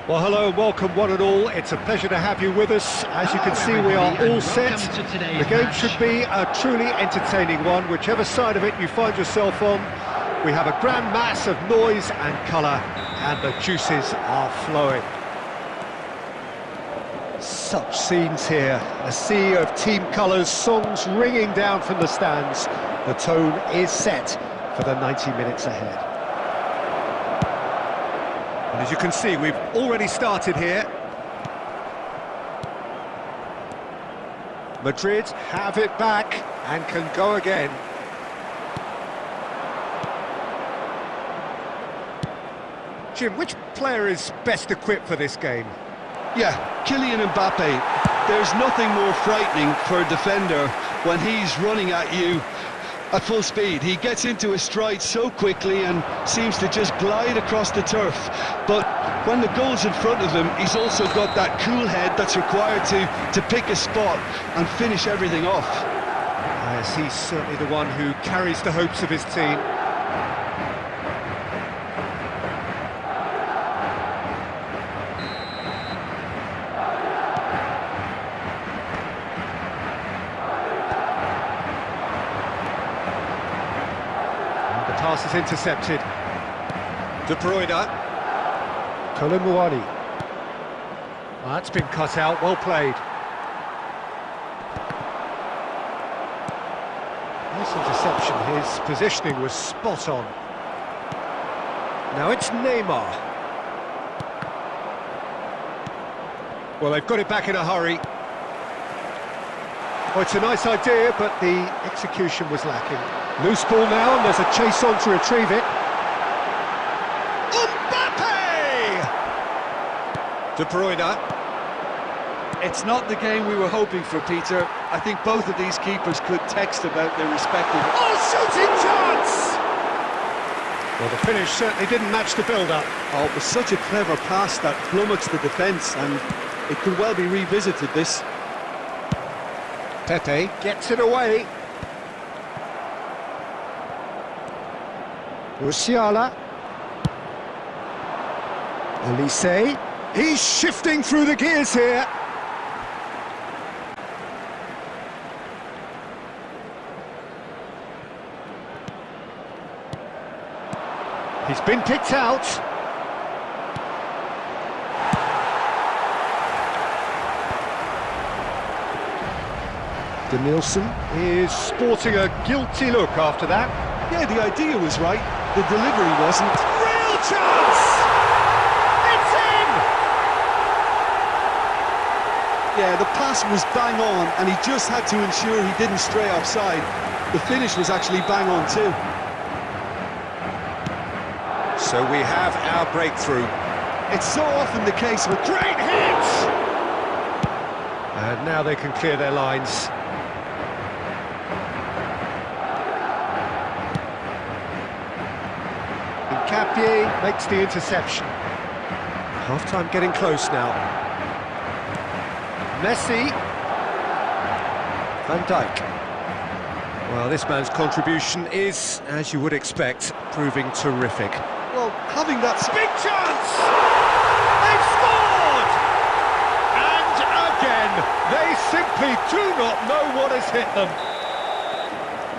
Well, hello and welcome one and all. It's a pleasure to have you with us. As you can see, we are all set. The game should be a truly entertaining one, whichever side of it you find yourself on. We have a grand mass of noise and colour, and the juices are flowing. Such scenes here, a sea of team colours, songs ringing down from the stands. The tone is set for the 90 minutes ahead. And as you can see, we've already started here. Madrid have it back and can go again. Jim, which player is best equipped for this game? Yeah, Kylian Mbappe. There's nothing more frightening for a defender when he's running at you at full speed. He gets into his stride so quickly and seems to just glide across the turf. But when the goal's in front of him, he's also got that cool head that's required to pick a spot and finish everything off. Yes, he's certainly the one who carries the hopes of his team. pass is intercepted. De Bruyne. Colomboani. That's been cut out, well played. Nice interception, his positioning was spot on. Now it's Neymar. Well, they've got it back in a hurry. Oh, it's a nice idea, but the execution was lacking. Loose ball now, and there's a chase on to retrieve it. De Bruyne. It's not the game we were hoping for, Peter. I think both of these keepers could text about their respective... Oh, shooting chance! Well, the finish certainly didn't match the build-up. Oh, it was such a clever pass that flummoxed the defence, and it could well be revisited, this. Pepe gets it away. Musiala. Elise. He's shifting through the gears here. He's been picked out. Denilson is sporting a guilty look after that. Yeah, the idea was right, the delivery wasn't. Real chance! It's in! Yeah, the pass was bang on, and he just had to ensure he didn't stray offside. The finish was actually bang on too. So we have our breakthrough. It's so often the case with... Great hit! And now they can clear their lines. Capie makes the interception. Half-time getting close now. Messi. Van Dijk. Well, this man's contribution is, as you would expect, proving terrific. Well, having that... Big chance! They've scored! And again, they simply do not know what has hit them.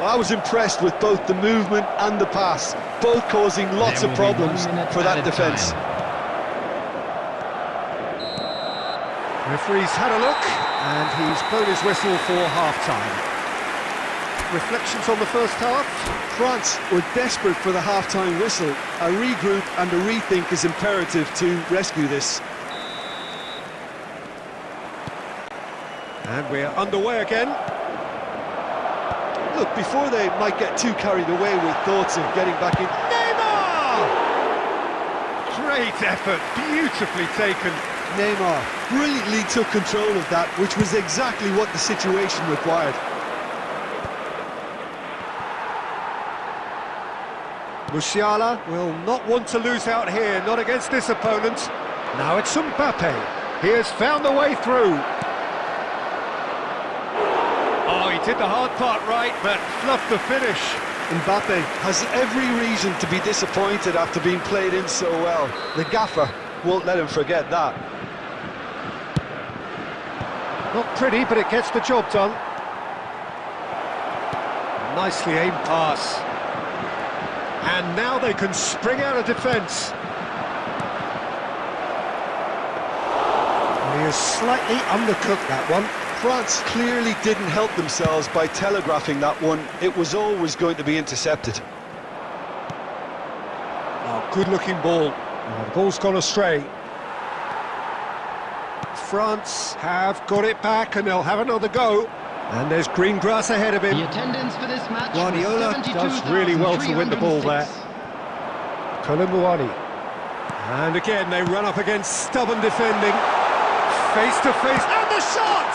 I was impressed with both the movement and the pass, both causing lots of problems for that defence. Referee's had a look, and he's blown his whistle for half-time. Reflections on the first half? France were desperate for the half-time whistle. A regroup and a rethink is imperative to rescue this. And we're underway again. Look, before they might get too carried away with thoughts of getting back in... Neymar! Great effort, beautifully taken. Neymar brilliantly took control of that, which was exactly what the situation required. Musiala will not want to lose out here, not against this opponent. Now it's Mbappe. He has found the way through. Oh, he did the hard part right, but fluffed the finish. Mbappe has every reason to be disappointed after being played in so well. The gaffer won't let him forget that. Not pretty, but it gets the job done. Nicely aimed pass. And now they can spring out of defence. He has slightly undercooked that one. France clearly didn't help themselves by telegraphing that one. It was always going to be intercepted. Oh, good-looking ball. Oh, the ball's gone astray. France have got it back, and they'll have another go. And there's green grass ahead of him. The attendance for this match Guardiola does really well to win the ball there. Colomboani. And again, they run up against stubborn defending. Face to face, and the shot!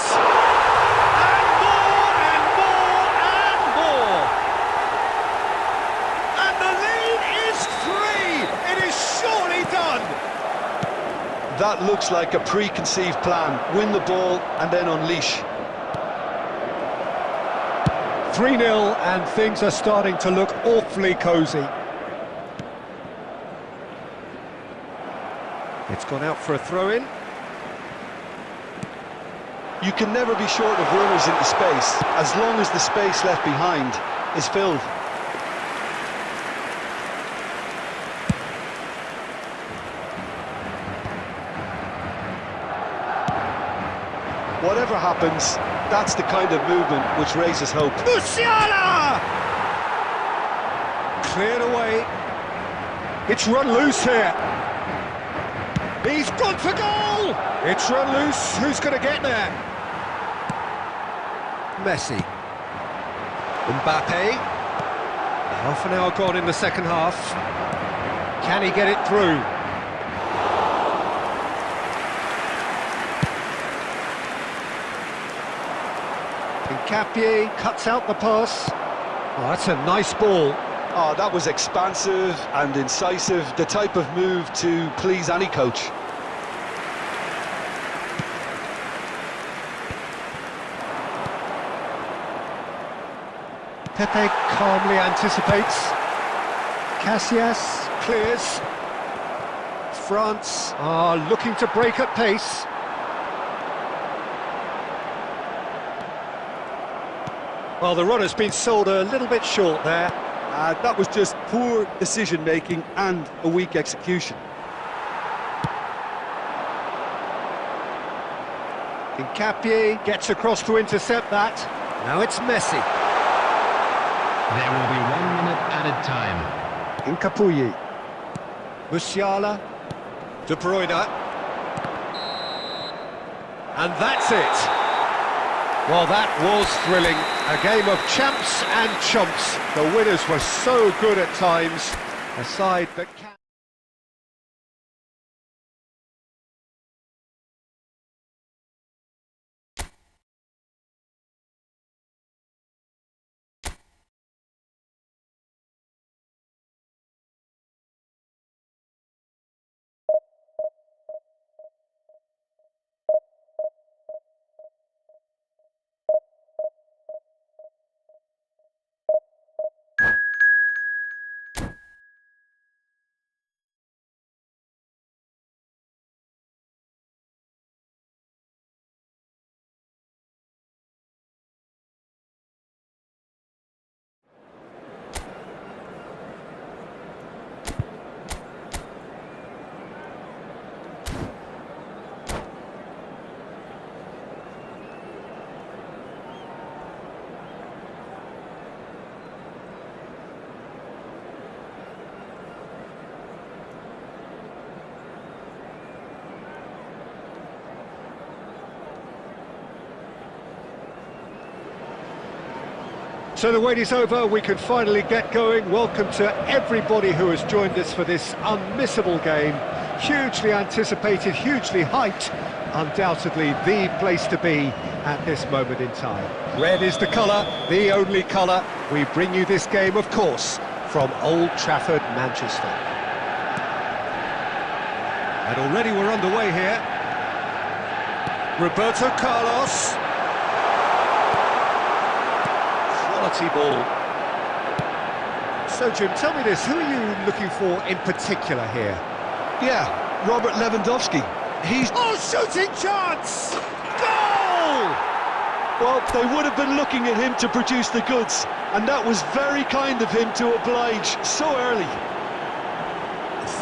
And more, and more, and more! And the lead is 3! It is surely done! That looks like a preconceived plan. Win the ball and then unleash. 3-0, and things are starting to look awfully cosy. It's gone out for a throw-in. You can never be short of runners into space, as long as the space left behind is filled. Whatever happens, that's the kind of movement which raises hope. Musiala! Cleared away. It's run loose here. He's gone for goal! It's run loose. Who's going to get there? Messi. Mbappe. Half an hour gone in the second half. Can he get it through? Capie cuts out the pass. Oh, that's a nice ball. Oh, that was expansive and incisive, the type of move to please any coach. Pepe calmly anticipates. Casillas clears. France are looking to break at pace. Well, the run has been sold a little bit short there. That was just poor decision-making and a weak execution. Capie gets across to intercept that. Now it's Messi. There will be 1 minute added time. Capouille. Musiala. De Bruyne. And that's it. Well, that was thrilling. A game of champs and chumps. The winners were so good at times. A side that can... So the wait is over, we can finally get going. Welcome to everybody who has joined us for this unmissable game. Hugely anticipated, hugely hyped. Undoubtedly the place to be at this moment in time. Red is the colour, the only colour. We bring you this game, of course, from Old Trafford, Manchester. And already we're underway here. Roberto Carlos. Quality ball. So, Jim, tell me this, who are you looking for in particular here? Yeah, Robert Lewandowski. He's... Oh, shooting chance! Goal! Well, they would have been looking at him to produce the goods, and that was very kind of him to oblige so early.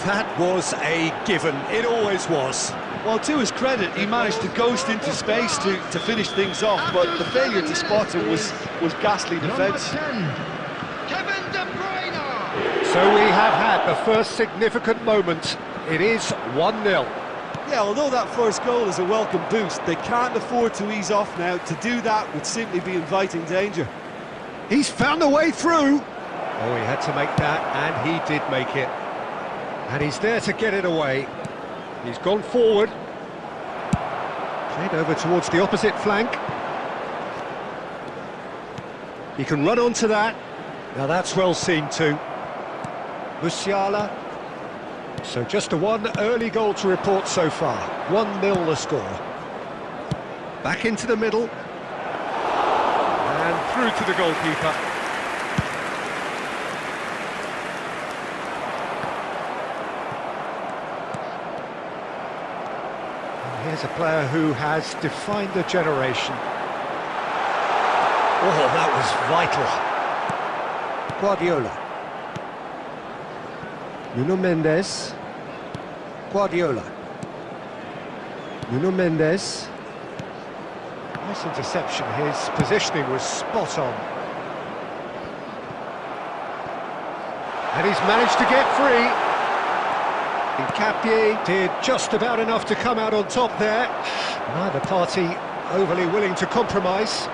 That was a given, it always was. Well, to his credit, he managed to ghost into space to finish things off, but the failure to spot him was ghastly defence. Kevin De Bruyne! So we have had the first significant moment. It is 1-0. Yeah, although that first goal is a welcome boost, they can't afford to ease off now. To do that would simply be inviting danger. He's found a way through. Oh, he had to make that, and he did make it. And he's there to get it away. He's gone forward. Played over towards the opposite flank. He can run onto that. Now that's well seen too. Musiala. So just the one early goal to report so far. 1-0 the score. Back into the middle. And through to the goalkeeper. Here's a player who has defined a generation. Oh, that was vital. Guardiola. Nuno Mendes. Guardiola. Nuno Mendes. Nice interception, his positioning was spot on. And he's managed to get free. Capie did just about enough to come out on top there. Neither party overly willing to compromise.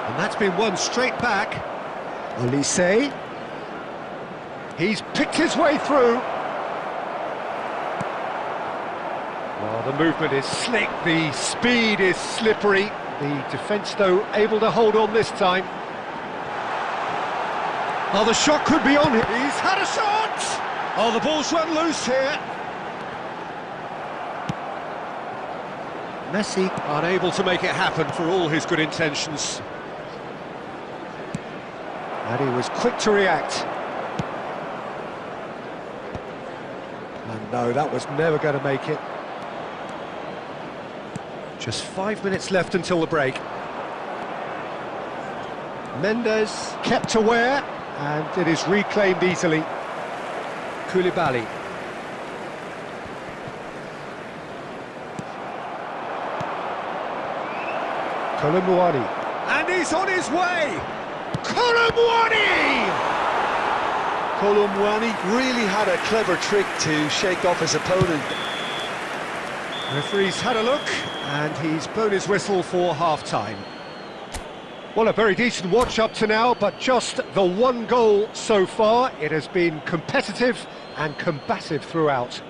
And that's been won straight back. Olise. He's picked his way through. Well, the movement is slick, the speed is slippery. The defence, though, able to hold on this time. Oh, the shot could be on him. He's had a shot! Oh, the ball's run loose here. Messi unable to make it happen for all his good intentions. And he was quick to react. And no, that was never going to make it. Just 5 minutes left until the break. Mendes kept aware, and it is reclaimed easily. Koulibaly. Kolomouani. And he's on his way! Kolomouani! Kolomouani really had a clever trick to shake off his opponent. Referee's had a look, and he's blown his whistle for half-time. Well, a very decent watch up to now, but just the one goal so far. It has been competitive and combative throughout.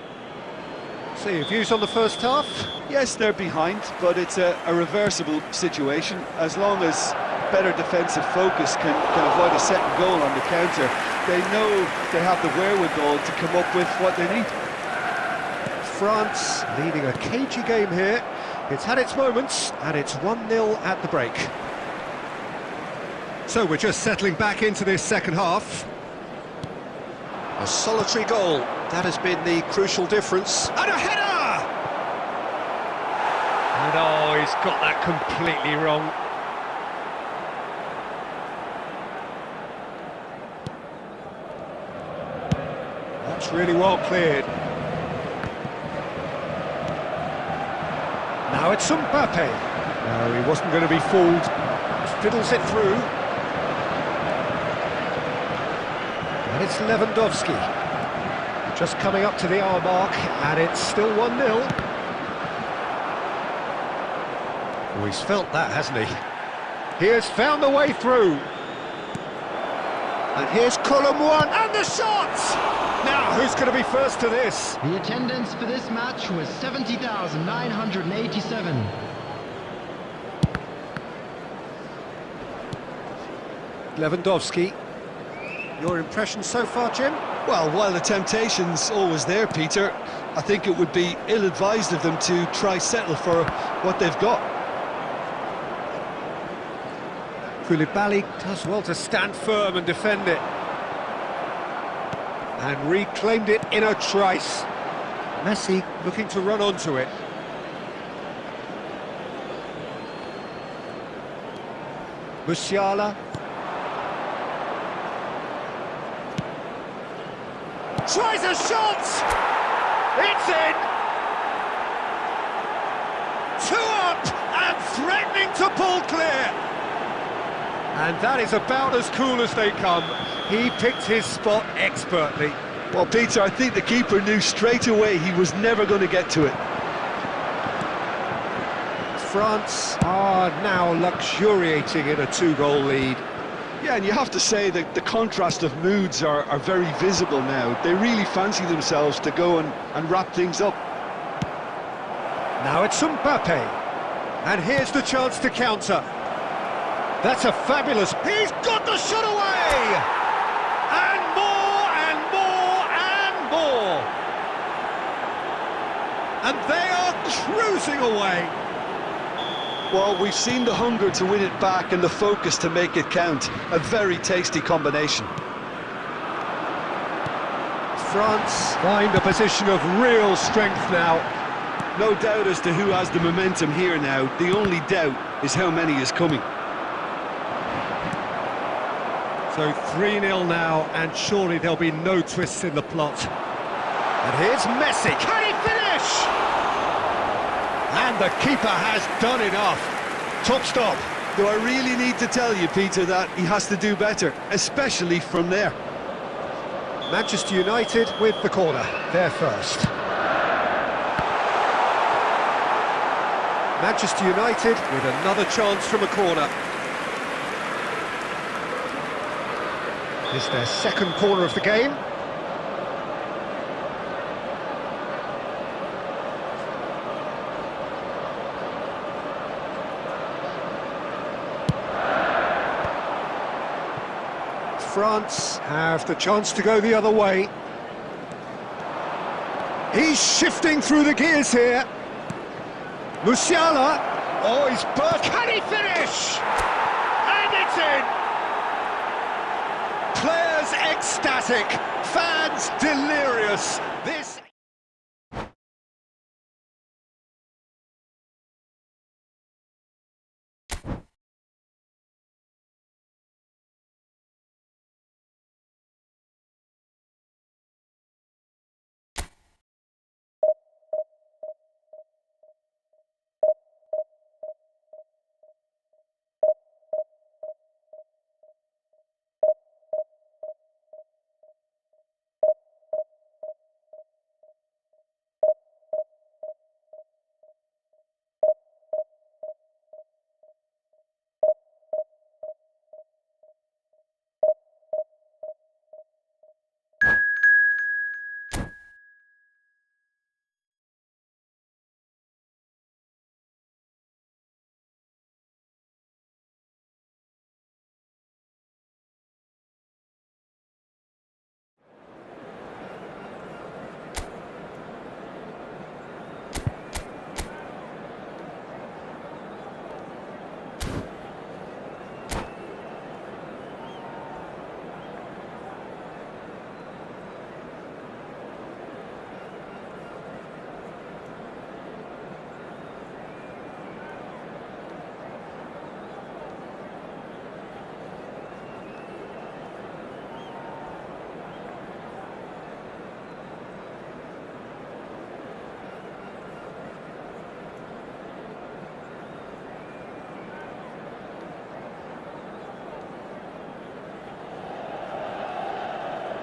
So, your views on the first half? Yes, they're behind, but it's a reversible situation. As long as better defensive focus can avoid a second goal on the counter, they know they have the wherewithal to come up with what they need. France leading a cagey game here. It's had its moments, and it's 1-0 at the break. So we're just settling back into this second half. A solitary goal, that has been the crucial difference. And a header! And oh, he's got that completely wrong. That's really well cleared. Now it's Mbappe. No, he wasn't going to be fooled. Fiddles it through. And it's Lewandowski. Just coming up to the hour mark, and it's still 1-0. Oh, he's felt that, hasn't he? He has found the way through. And here's Kolomouani, and the shot! Now, who's going to be first to this? The attendance for this match was 70,987. Lewandowski. Your impression so far, Jim? Well, while the temptation's always there, Peter, I think it would be ill-advised of them to try settle for what they've got. Koulibaly does well to stand firm and defend it. And reclaimed it in a trice. Messi looking to run onto it. Musiala. Tries a shot! It's in! 2 up and threatening to pull clear! And that is about as cool as they come. He picked his spot expertly. Well, Peter, I think the keeper knew straight away he was never going to get to it. France are now luxuriating in a 2-goal lead. Yeah, and you have to say that the contrast of moods are very visible now. They really fancy themselves to go and wrap things up. Now it's Mbappe. And here's the chance to counter. That's a fabulous... He's got the shot away! And more, and more, and more! And they are cruising away! Well, we've seen the hunger to win it back and the focus to make it count. A very tasty combination. France find a position of real strength now. No doubt as to who has the momentum here now. The only doubt is how many is coming. So 3-0 now, and surely there'll be no twists in the plot. And here's Messi. Can he finish? And the keeper has done enough. Top stop. Do I really need to tell you, Peter, that he has to do better, especially from there? Manchester United with the corner. They're first. Manchester United with another chance from a corner. It's their second corner of the game. France have the chance to go the other way. He's shifting through the gears here. Musiala. Oh, he's burst. Can he finish? And it's in. Players ecstatic. Fans delirious. This...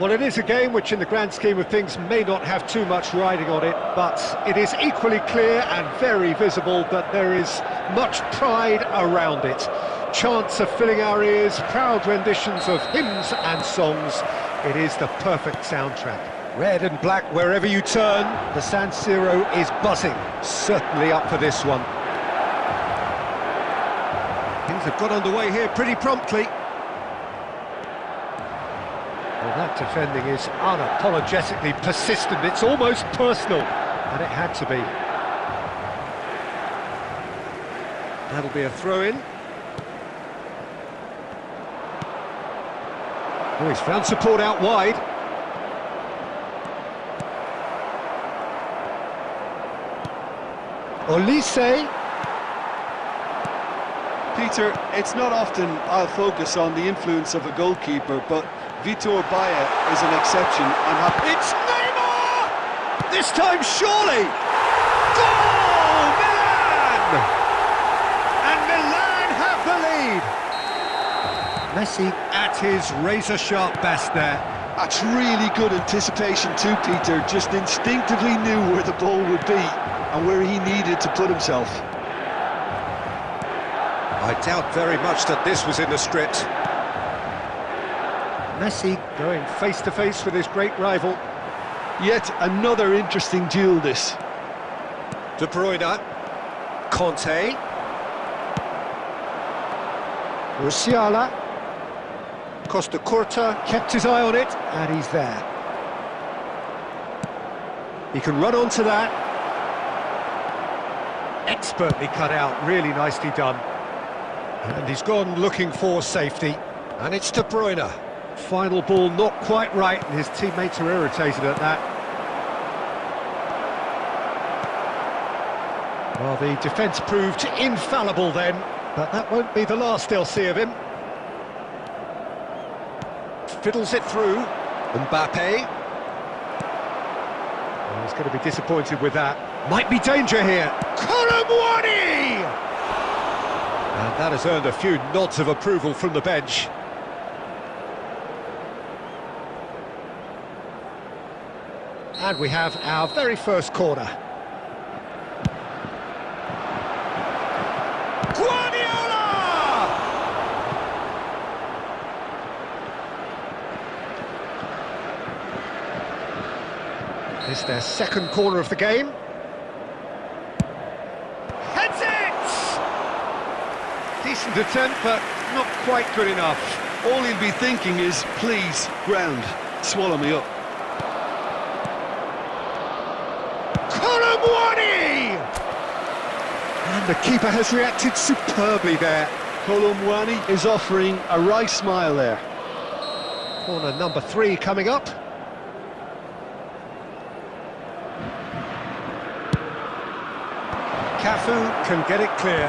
Well, it is a game which in the grand scheme of things may not have too much riding on it, but it is equally clear and very visible that there is much pride around it. Chants are filling our ears, proud renditions of hymns and songs. It is the perfect soundtrack. Red and black wherever you turn, the San Siro is buzzing. Certainly up for this one. Things have got underway here pretty promptly. Well, that defending is unapologetically persistent. It's almost personal, and it had to be. That'll be a throw-in. Oh, he's found support out wide. Olise. Peter, it's not often I'll focus on the influence of a goalkeeper, but Vitor Baia is an exception. I'm happy. It's Neymar! This time, surely! Goal! Milan! And Milan have the lead! Messi at his razor-sharp best there. That's really good anticipation too, Peter. Just instinctively knew where the ball would be and where he needed to put himself. I doubt very much that this was in the script. Messi going face-to-face with his great rival. Yet another interesting duel, this. De Bruyne. Conte. Musiala. Costa Curta kept his eye on it, and he's there. He can run onto that. Expertly cut out, really nicely done. And he's gone looking for safety. And it's De Bruyne. Final ball not quite right, and his teammates are irritated at that. Well, the defence proved infallible then, but that won't be the last they'll see of him. Fiddles it through. Mbappe. Oh, he's going to be disappointed with that. Might be danger here. Kolomwani! And that has earned a few nods of approval from the bench. And we have our very first corner. Guardiola! This is their second corner of the game. Heads it! Decent attempt, but not quite good enough. All he'll be thinking is, please, ground, swallow me up. And the keeper has reacted superbly there. Kolomwani is offering a right smile there. Corner number 3 coming up. Cafu can get it clear.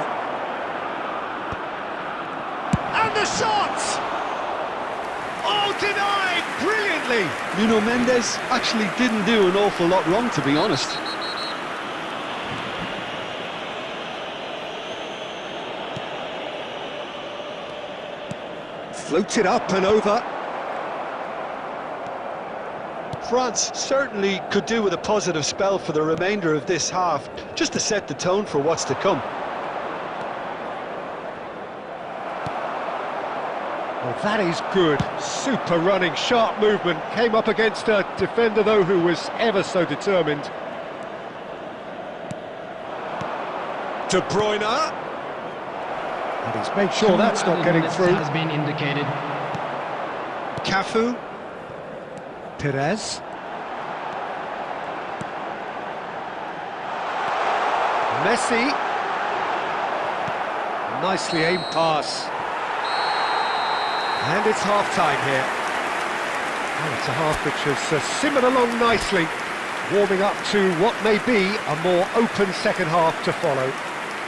And the shot! Oh, denied brilliantly! Nuno Mendes actually didn't do an awful lot wrong, to be honest. Floats it up and over. France certainly could do with a positive spell for the remainder of this half, just to set the tone for what's to come. Well, that is good. Super running, sharp movement. Came up against a defender, though, who was ever so determined. De Bruyne. And he's made sure that's not getting through. Has been indicated. Cafu. Perez. Messi. Nicely aimed pass. And it's half-time here. And it's a half which has simmered along nicely, warming up to what may be a more open second half to follow.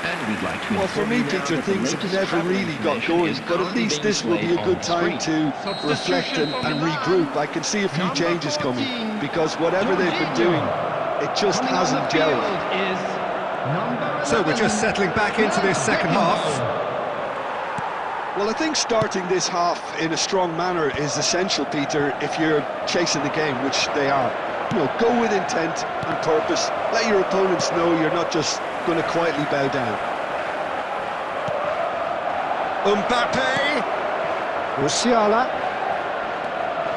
And we'd like to Well, for me, Peter, things have never really got going, but at least this will be a good time to reflect and regroup. I can see a few changes coming, because whatever they've been doing, it just hasn't gelled. So we're just settling back into this second half. Well, I think starting this half in a strong manner is essential, Peter, if you're chasing the game, which they are. You know, go with intent and purpose. Let your opponents know you're not just going to quietly bow down. Mbappe. Musiala.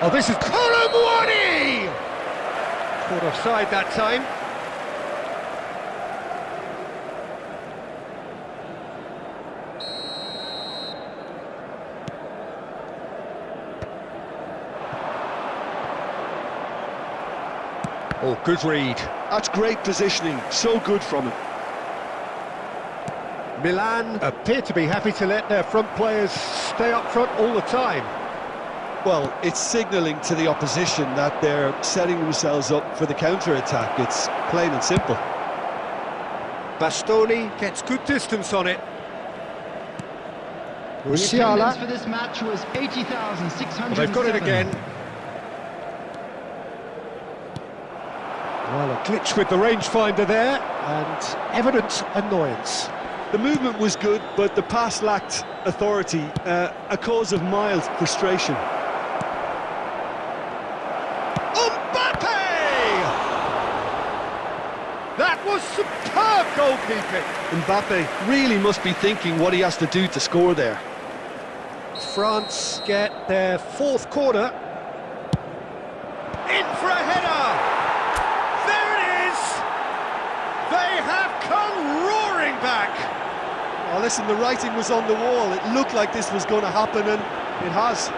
Oh, this is Kolomwani! Caught offside that time. Oh, good read. That's great positioning, so good from him. Milan appear to be happy to let their front players stay up front all the time. Well, it's signalling to the opposition that they're setting themselves up for the counter-attack. It's plain and simple. Bastoni gets good distance on it. The Musiala. attendance for this match was 80,607. Well, they've got it again. Well, a glitch with the rangefinder there, and evident annoyance. The movement was good, but the pass lacked authority, a cause of mild frustration. Mbappe! That was superb goalkeeping. Mbappe really must be thinking what he has to do to score there. France get their fourth corner. In for a header! There it is! They have come roaring back! Oh, listen, the writing was on the wall. It looked like this was going to happen, and it has.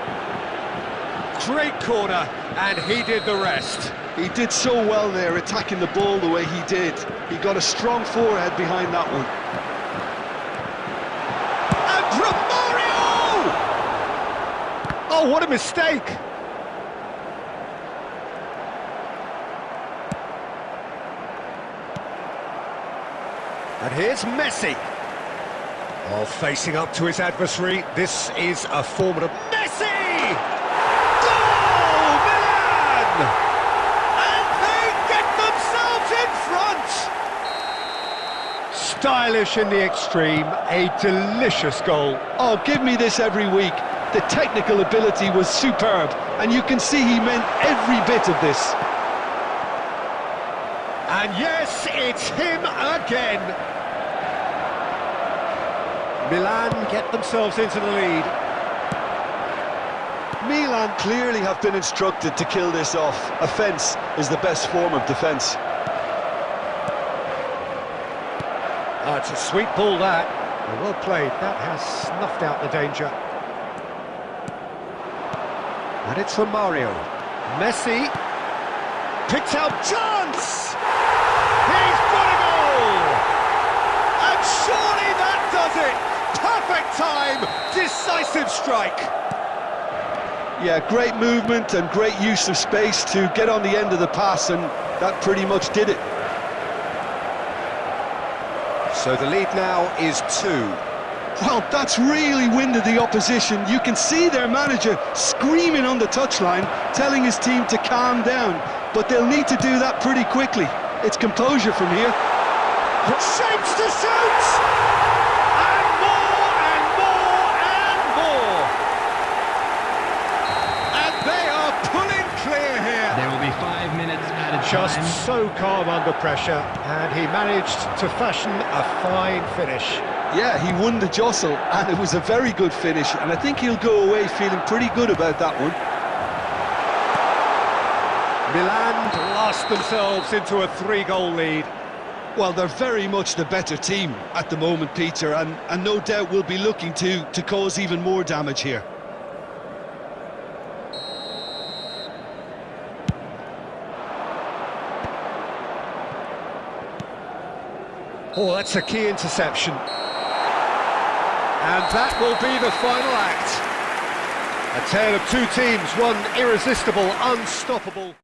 Great corner, and he did the rest. He did so well there, attacking the ball the way he did. He got a strong forehead behind that one. And Romario! Oh, what a mistake! And here's Messi. Oh, facing up to his adversary. This is a formidable... Messi! Goal, Milan! And they get themselves in front! stylish in the extreme, a delicious goal. Oh, give me this every week. The technical ability was superb, and you can see he meant every bit of this. And yes, it's him again. Milan get themselves into the lead. Milan clearly have been instructed to kill this off. Offence is the best form of defence. It's a sweet ball, that. Well played. That has snuffed out the danger. And it's from Mario. Messi. Picked out chance! He's got a goal! And surely that does it! Perfect time! Decisive strike! Yeah, great movement and great use of space to get on the end of the pass, and that pretty much did it. So the lead now is 2. Well, that's really winded the opposition. You can see their manager screaming on the touchline, telling his team to calm down, but they'll need to do that pretty quickly. It's composure from here. Shapes to shoot! And more, and more, and more! And they are pulling clear here. There will be 5 minutes added Just time. so calm under pressure, and he managed to fashion a fine finish. Yeah, he won the jostle, and it was a very good finish, and I think he'll go away feeling pretty good about that one. Milan blast themselves into a 3-goal lead. Well, they're very much the better team at the moment, Peter, and no doubt will be looking to cause even more damage here. Oh, that's a key interception. And that will be the final act. A tale of two teams, one irresistible, unstoppable.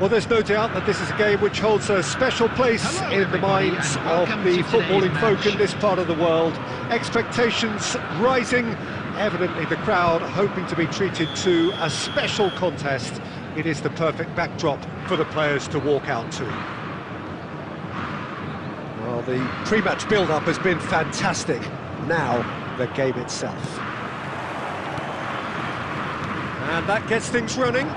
Well, there's no doubt that this is a game which holds a special place in the minds of the footballing folk in this part of the world. Expectations rising, evidently the crowd hoping to be treated to a special contest. It is the perfect backdrop for the players to walk out to. Well, the pre-match build-up has been fantastic. Now, the game itself. And that gets things running.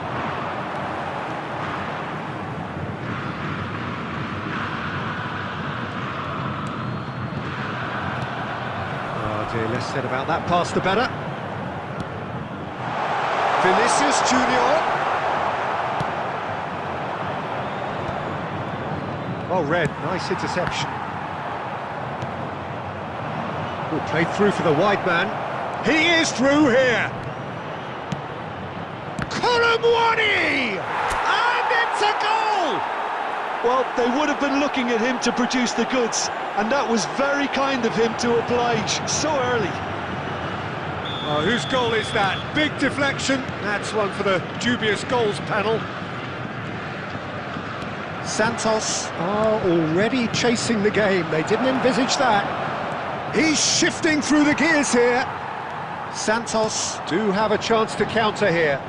Less said about that pass, the better. Vinicius Junior. Oh, Red, nice interception. Oh, played through for the wide man. He is through here. Kolomwani! And it's a goal! Well, they would have been looking at him to produce the goods, and that was very kind of him to oblige so early. Oh, whose goal is that? Big deflection. That's one for the dubious goals panel. Santos are already chasing the game. They didn't envisage that. He's shifting through the gears here. Santos do have a chance to counter here.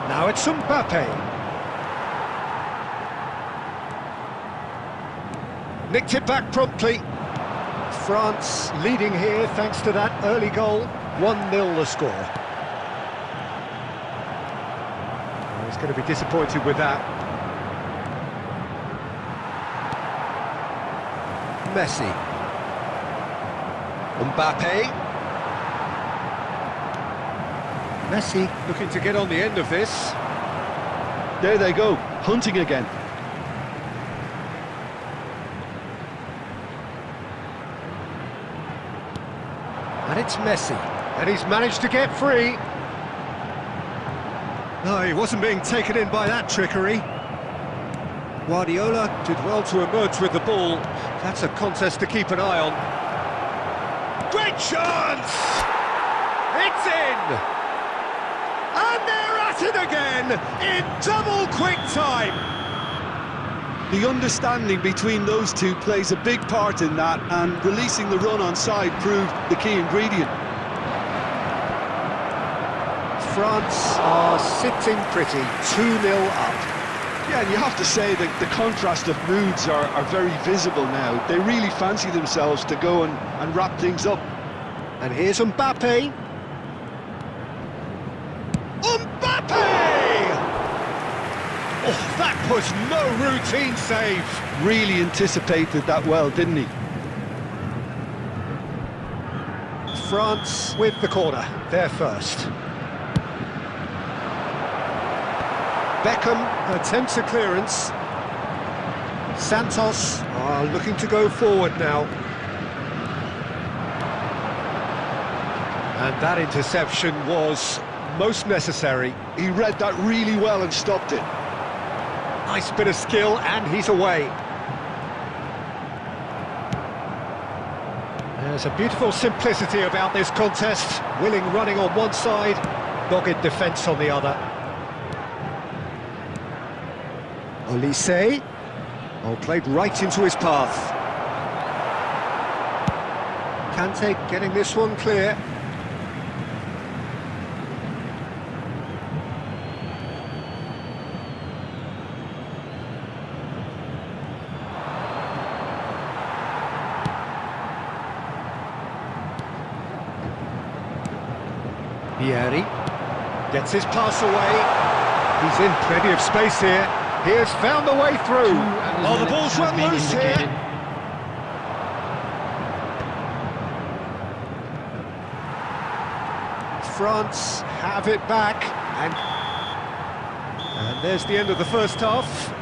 Now it's Mbappe. Nicked it back promptly. France leading here thanks to that early goal. 1-0 the score. Oh, he's going to be disappointed with that. Messi. Mbappe. Messi looking to get on the end of this. There they go, hunting again. And it's Messi, and he's managed to get free. No, he wasn't being taken in by that trickery. Guardiola did well to emerge with the ball. That's a contest to keep an eye on. Great chance! It's in! And they're at it again, in double quick time! The understanding between those two plays a big part in that, and releasing the run on side proved the key ingredient. France are sitting pretty, 2-0 up. Yeah, and you have to say that the contrast of moods are very visible now. They really fancy themselves to go and wrap things up. And here's Mbappe. Mbappe! Oh, that was no routine save. Really anticipated that well, didn't he? France with the corner, they're first. Beckham attempts a clearance. Santos are looking to go forward now. And that interception was most necessary. He read that really well and stopped it. Nice bit of skill, and he's away. There's a beautiful simplicity about this contest. Willing running on one side, dogged defence on the other. Olise. Oh, played right into his path. Kante getting this one clear. Vieri gets his pass away. He's in plenty of space here. He has found the way through. Oh, the ball's run loose here. France have it back, and there's the end of the first half.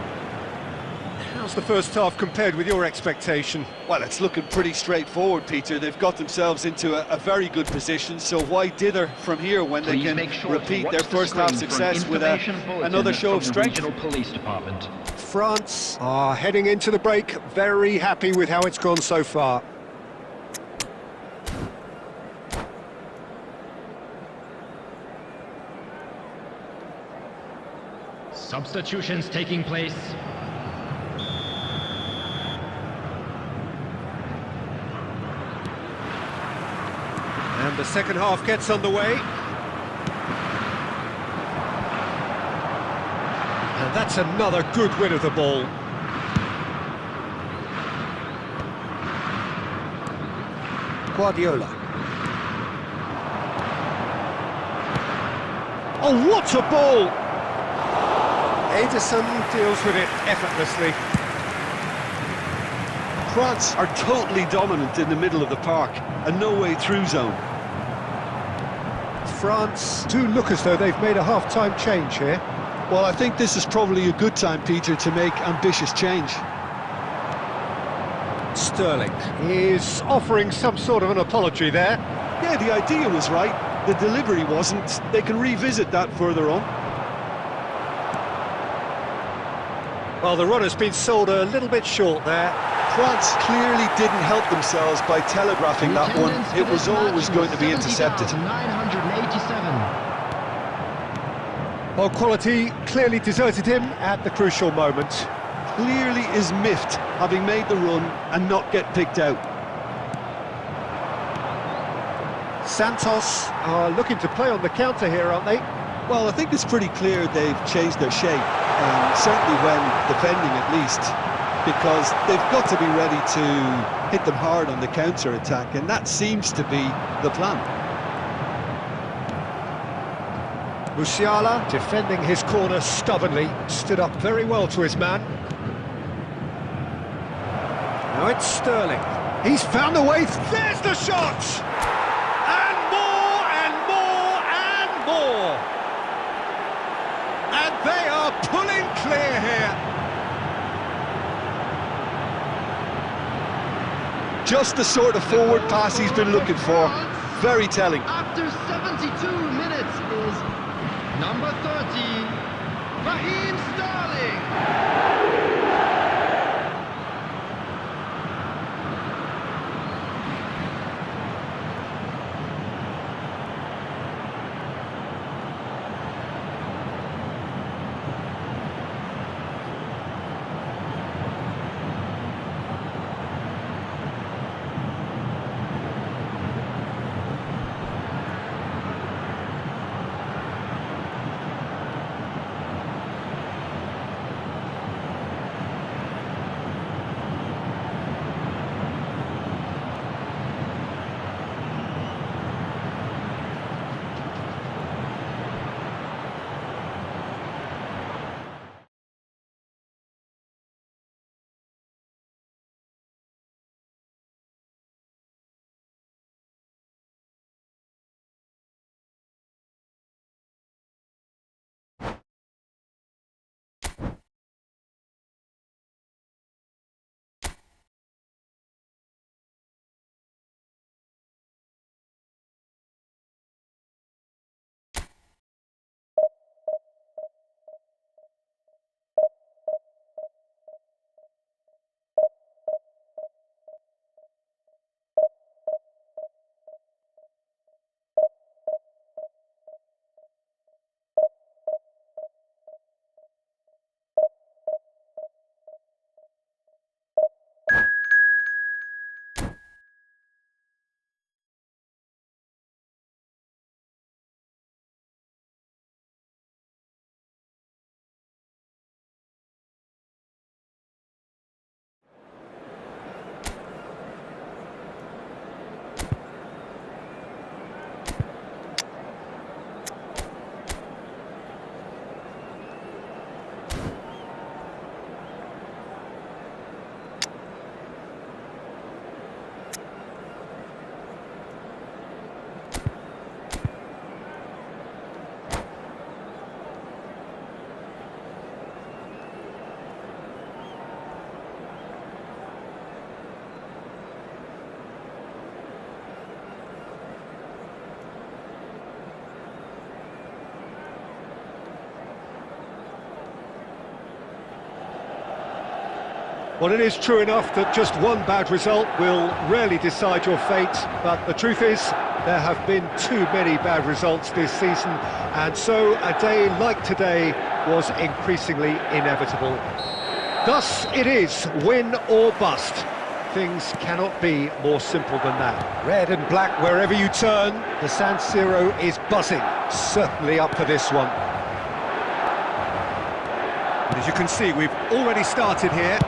How's the first half compared with your expectation? Well, it's looking pretty straightforward, Peter. They've got themselves into a very good position, so why dither from here when they can repeat their first half success with another show of strength? Police Department. France are heading into the break, very happy with how it's gone so far. Substitutions taking place. And the second half gets underway. And that's another good win of the ball. Guardiola. Oh, what a ball! Ederson deals with it effortlessly. France are totally dominant in the middle of the park, a no-way through zone. France do look as though they've made a half-time change here. Well, I think this is probably a good time, Peter, to make ambitious change. Sterling is offering some sort of an apology there. Yeah, the idea was right, the delivery wasn't. They can revisit that further on. Well, the run has been sold a little bit short there. France clearly didn't help themselves by telegraphing that one. It was always going to be intercepted. 987. Well, quality clearly deserted him at the crucial moment. Clearly is miffed, having made the run and not get picked out. Santos are looking to play on the counter here, aren't they? Well, I think it's pretty clear they've changed their shape, certainly when defending at least, because they've got to be ready to hit them hard on the counter-attack, and that seems to be the plan. Musiala defending his corner stubbornly, stood up very well to his man. Now it's Sterling. He's found the way. There's the shot! And more and more and more! And they are pulling clear here. Just the sort of forward pass he's been looking for. Very telling. After 72 minutes is number 30, Raheem Sterling. Well, it is true enough that just one bad result will rarely decide your fate, but the truth is, there have been too many bad results this season, and so a day like today was increasingly inevitable. Thus it is win or bust. Things cannot be more simple than that. Red and black wherever you turn, the San Siro is buzzing, certainly up for this one. And as you can see, we've already started here.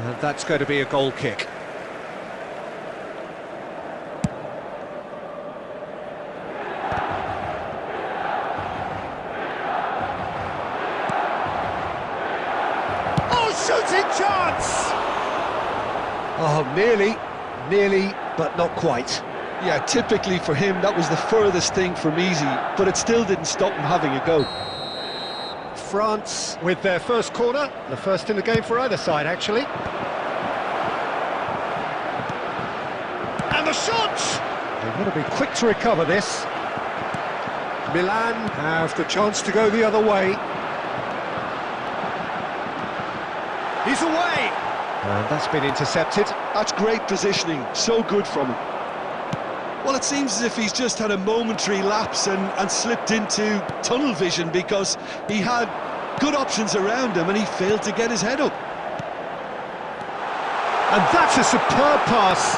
And that's going to be a goal kick. Oh, shooting chance! Oh, nearly, but not quite. Yeah, typically for him, that was the furthest thing from easy, but it still didn't stop him having a go. France with their first corner, the first in the game for either side, actually. And the shot! They've got to be quick to recover this. Milan have the chance to go the other way. He's away! And that's been intercepted. That's great positioning, so good from him. Well, it seems as if he's just had a momentary lapse and slipped into tunnel vision because he had good options around him and he failed to get his head up. And that's a superb pass.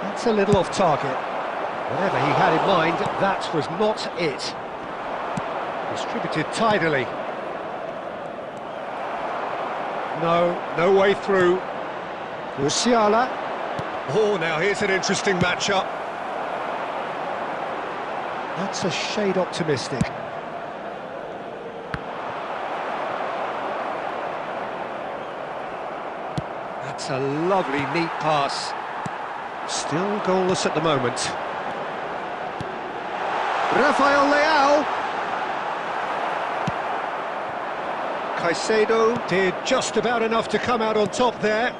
That's a little off target. Whatever he had in mind, that was not it. Distributed tidily. No way through. Musiala. Oh, now here's an interesting matchup. That's a shade optimistic. That's a lovely, neat pass. Still goalless at the moment. Rafael Leao. Caicedo did just about enough to come out on top there.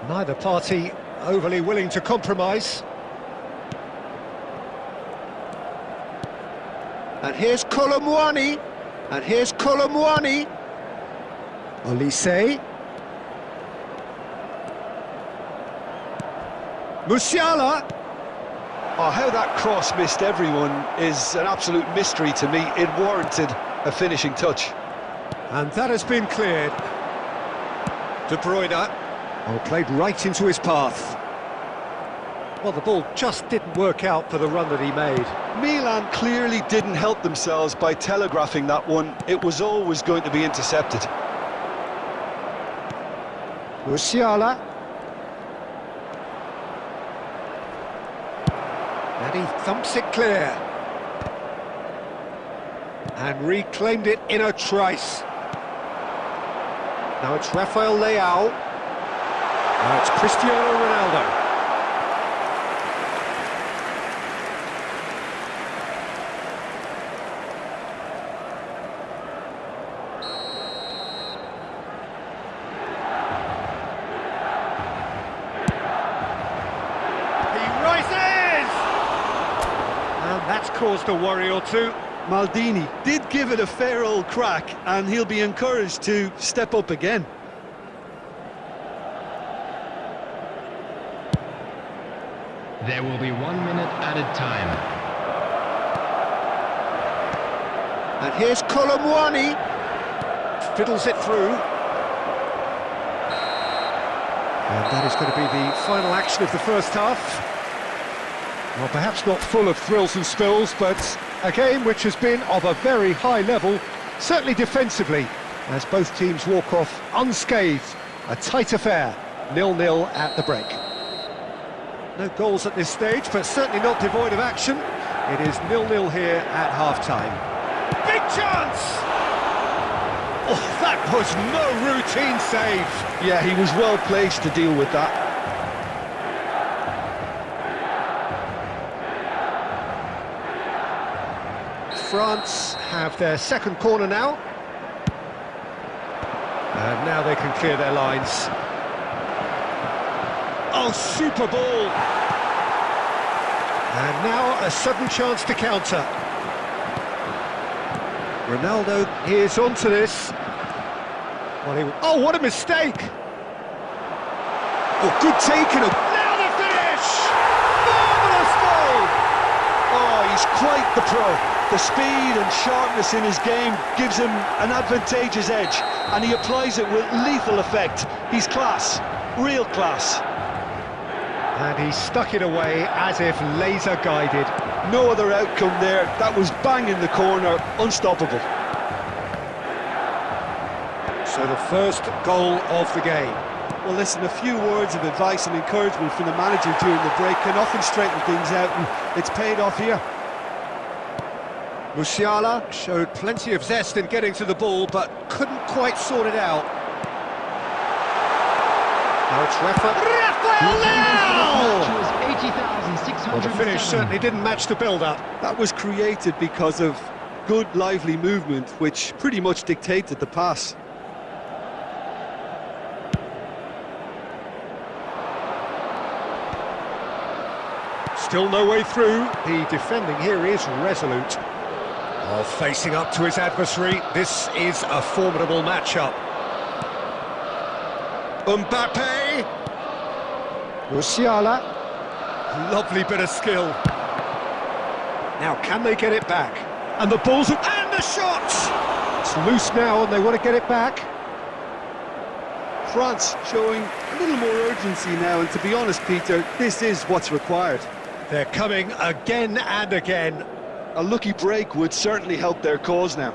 Neither party overly willing to compromise. And here's Colomwani. Olise. Musiala. Oh, how that cross missed everyone is an absolute mystery to me. It warranted a finishing touch. And that has been cleared. De Bruyne. Oh, played right into his path. Well, the ball just didn't work out for the run that he made. Milan clearly didn't help themselves by telegraphing that one. It was always going to be intercepted. Musiala. And he thumps it clear. And reclaimed it in a trice. Now it's Rafael Leao. Now it's Cristiano Ronaldo. That's caused a worry or two. Maldini did give it a fair old crack, and he'll be encouraged to step up again. There will be 1 minute added time. And here's Colomwani. Fiddles it through. And that is going to be the final action of the first half. Well, perhaps not full of thrills and spills, but a game which has been of a very high level, certainly defensively, as both teams walk off unscathed. A tight affair, 0-0 at the break. No goals at this stage, but certainly not devoid of action. It is 0-0 here at half-time. Big chance! Oh, that was no routine save. Yeah, he was well placed to deal with that. France have their second corner now. And now they can clear their lines. Oh, super ball! And now a sudden chance to counter. Ronaldo is onto this. Oh, what a mistake! Oh, good taken. Now the finish! Marvellous goal! Oh, he's quite the pro. The speed and sharpness in his game gives him an advantageous edge, and he applies it with lethal effect. He's class, real class. And he stuck it away as if laser-guided. No other outcome there. That was bang in the corner, unstoppable. So the first goal of the game. Well, listen, a few words of advice and encouragement from the manager during the break can often straighten things out, and it's paid off here. Musiala showed plenty of zest in getting to the ball, but couldn't quite sort it out. Now it's Raphael now! Was 80,600. Well, the finish certainly didn't match the build-up. That was created because of good, lively movement, which pretty much dictated the pass. Still no way through. The defending here is resolute. Oh, facing up to his adversary, this is a formidable matchup. Mbappe! Musiala. Lovely bit of skill. Now, can they get it back? And the ball's... And the shot! It's loose now and they want to get it back. France showing a little more urgency now, and to be honest, Peter, this is what's required. They're coming again and again. A lucky break would certainly help their cause now.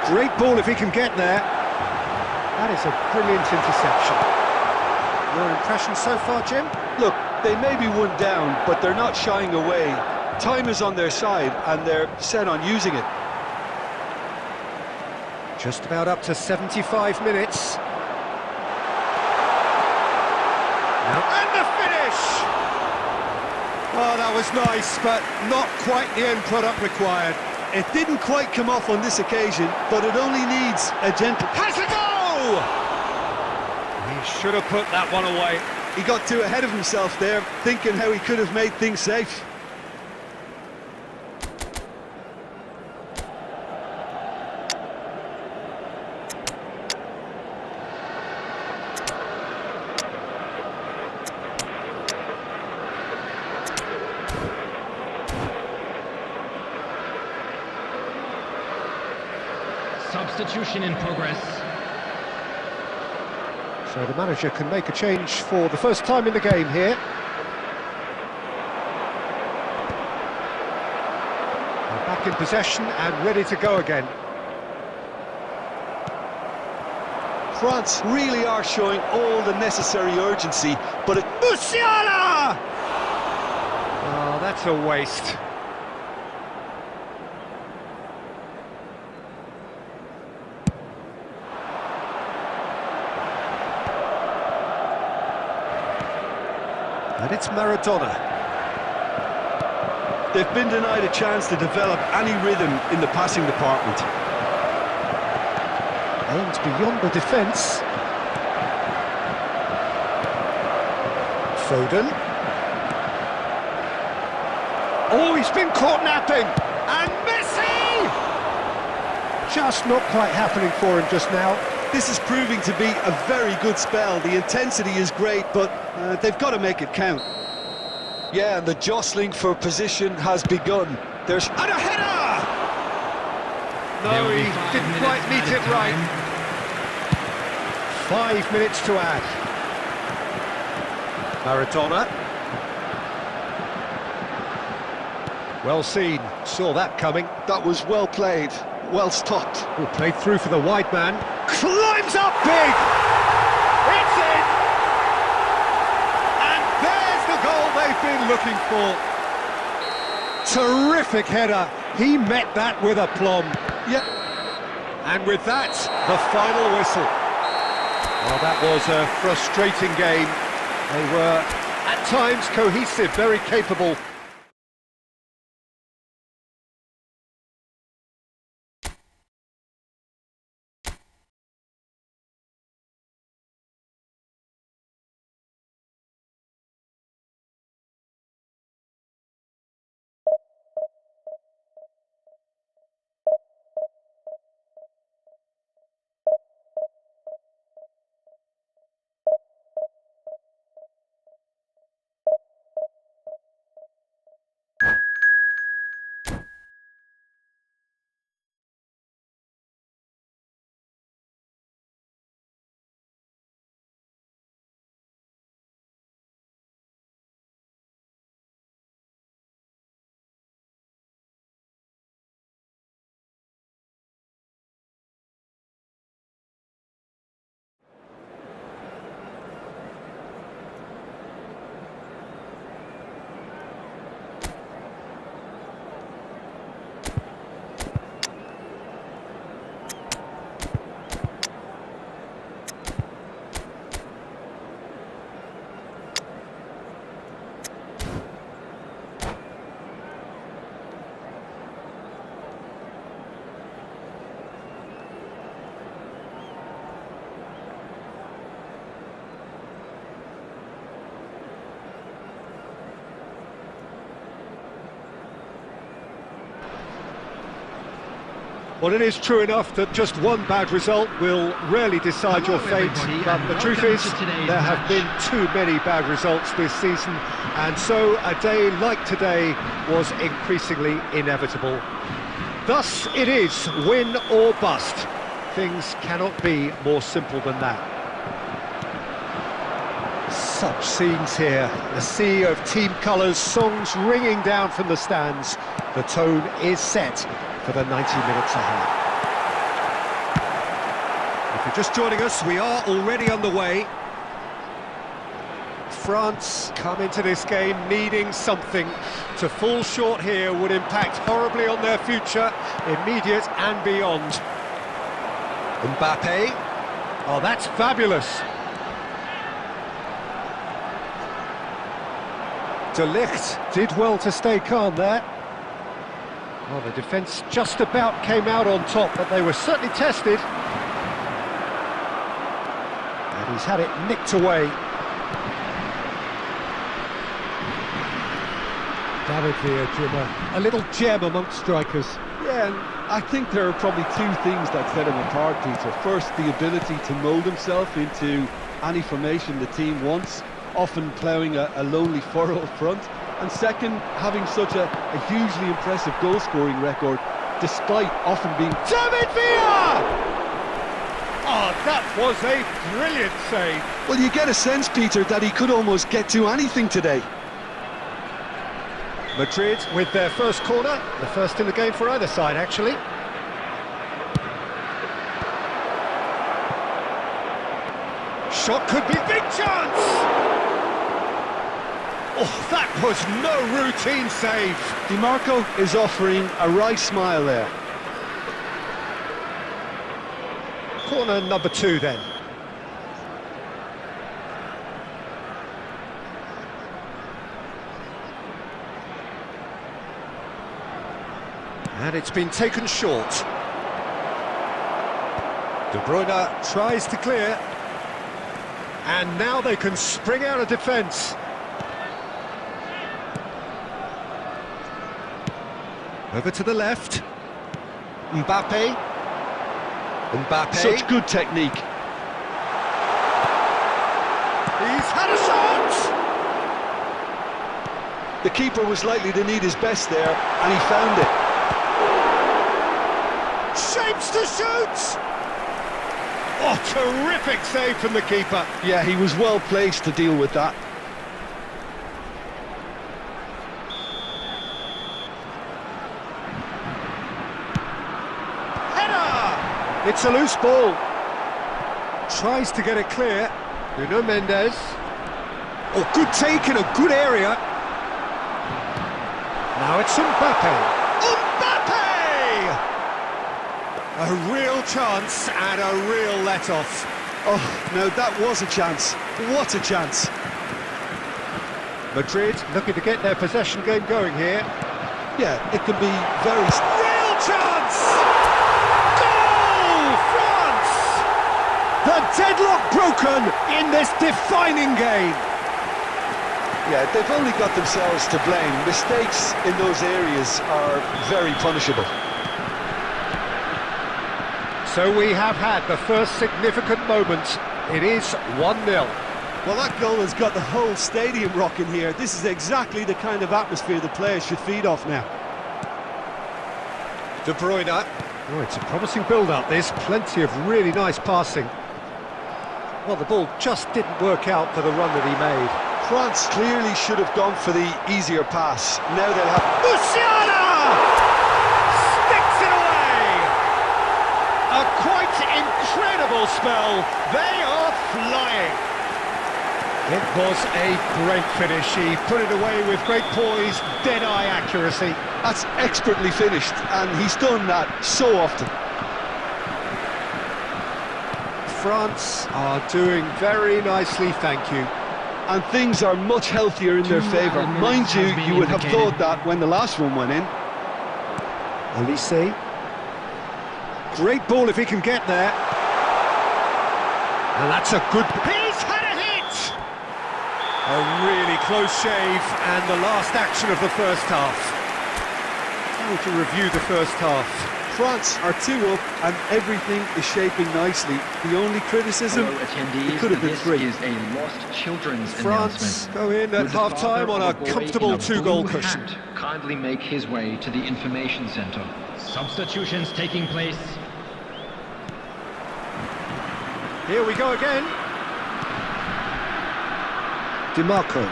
Great ball if he can get there. That is a brilliant interception. Your impression so far, Jim? Look, they may be one down, but they're not shying away. Time is on their side, and they're set on using it. Just about up to 75 minutes. Now, and the finish! Oh, that was nice, but not quite the end product required. It didn't quite come off on this occasion, but it only needs a gentle... Has a go! He should have put that one away. He got too ahead of himself there, thinking how he could have made things safe. Substitution in progress. So the manager can make a change for the first time in the game here. They're back in possession and ready to go again. France really are showing all the necessary urgency, but it... Musiala! Oh, that's a waste. And it's Maradona. They've been denied a chance to develop any rhythm in the passing department. Aimed beyond the defence. Foden. Oh, he's been caught napping. And Messi! Just not quite happening for him just now. This is proving to be a very good spell. The intensity is great, but they've got to make it count. Yeah, and the jostling for position has begun. There's... And a header! No, he didn't quite meet it right. 5 minutes to add. Maradona. Well seen, saw that coming. That was well played, well stopped. Ooh, played through for the wide man. Climbs up big! It's in! And there's the goal they've been looking for. Terrific header. He met that with aplomb. Yep. And with that, the final whistle. Well, that was a frustrating game. They were, at times, cohesive, very capable. Well, it is true enough that just one bad result will rarely decide your fate, everybody, but and the truth welcome is to today's there have match. been too many bad results this season, and so a day like today was increasingly inevitable. Thus it is win or bust. Things cannot be more simple than that. Such scenes here, a sea of team colours, songs ringing down from the stands. The tone is set for the 90 minutes ahead. If you're just joining us, we are already underway. France come into this game needing something. To fall short here would impact horribly on their future, immediate and beyond. Mbappe. Oh, that's fabulous. De Ligt did well to stay calm there. Well, the defence just about came out on top, but they were certainly tested. And he's had it nicked away. David Villa, a little gem amongst strikers. Yeah, and I think there are probably two things that set him apart, Peter. First, the ability to mould himself into any formation the team wants, often ploughing a lonely furrow up front. And second, having such a hugely impressive goal-scoring record, despite often being... David Villa! Oh, that was a brilliant save. Well, you get a sense, Peter, that he could almost get to anything today. Madrid with their first corner, the first in the game for either side, actually. Shot could be big chance! Oh, that was no routine save. DiMarco is offering a wry smile there. Corner number 2 then. And it's been taken short. De Bruyne tries to clear. And now they can spring out of defence. Over to the left. Mbappe. Mbappe. Such good technique. He's had a shot! The keeper was likely to need his best there, and he found it. Shapes to shoot! Oh, terrific save from the keeper. Yeah, he was well placed to deal with that. It's a loose ball. Tries to get it clear. Nuno Mendes. Oh, good take in a good area. Now it's Mbappe. Mbappe! A real chance and a real let-off. Oh, no, that was a chance. What a chance. Madrid looking to get their possession game going here. Yeah, it can be very... Real chance! The deadlock broken in this defining game. Yeah, they've only got themselves to blame. Mistakes in those areas are very punishable. So we have had the first significant moment. It is 1-0. Well, that goal has got the whole stadium rocking here. This is exactly the kind of atmosphere the players should feed off now. De Bruyne. Oh, it's a promising build-up. There's plenty of really nice passing. Well, the ball just didn't work out for the run that he made. France clearly should have gone for the easier pass. Now they'll have... Musiala! Sticks it away! A quite incredible spell. They are flying. It was a great finish. He put it away with great poise, dead-eye accuracy. That's expertly finished, and he's done that so often. France are doing very nicely, thank you. And things are much healthier in their favour. Mind you, you would have thought that when the last one went in. Elise. Great ball if he can get there. And that's a good... He's had a hit! A really close shave, and the last action of the first half. How would you review the first half? France are 2 up and everything is shaping nicely. The only criticism, Hello, attendees. it could have been This 3. is a lost children's France announcement. go in at Would the father half-time on of a boy comfortable in a 2-goal blue cushion. hat kindly make his way to the information center. Substitutions taking place. Here we go again. DiMarco.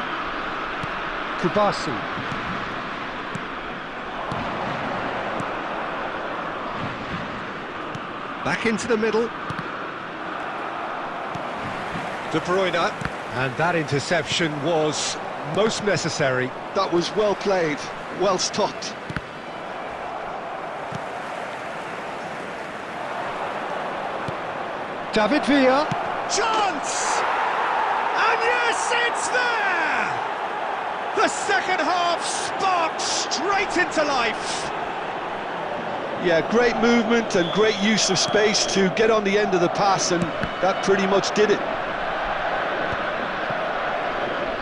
Kubasi. Back into the middle. De Bruyne. And that interception was most necessary. That was well played, well stopped. David Villa. Chance! And yes, it's there! The second half sparked straight into life. Yeah, great movement and great use of space to get on the end of the pass, and that pretty much did it.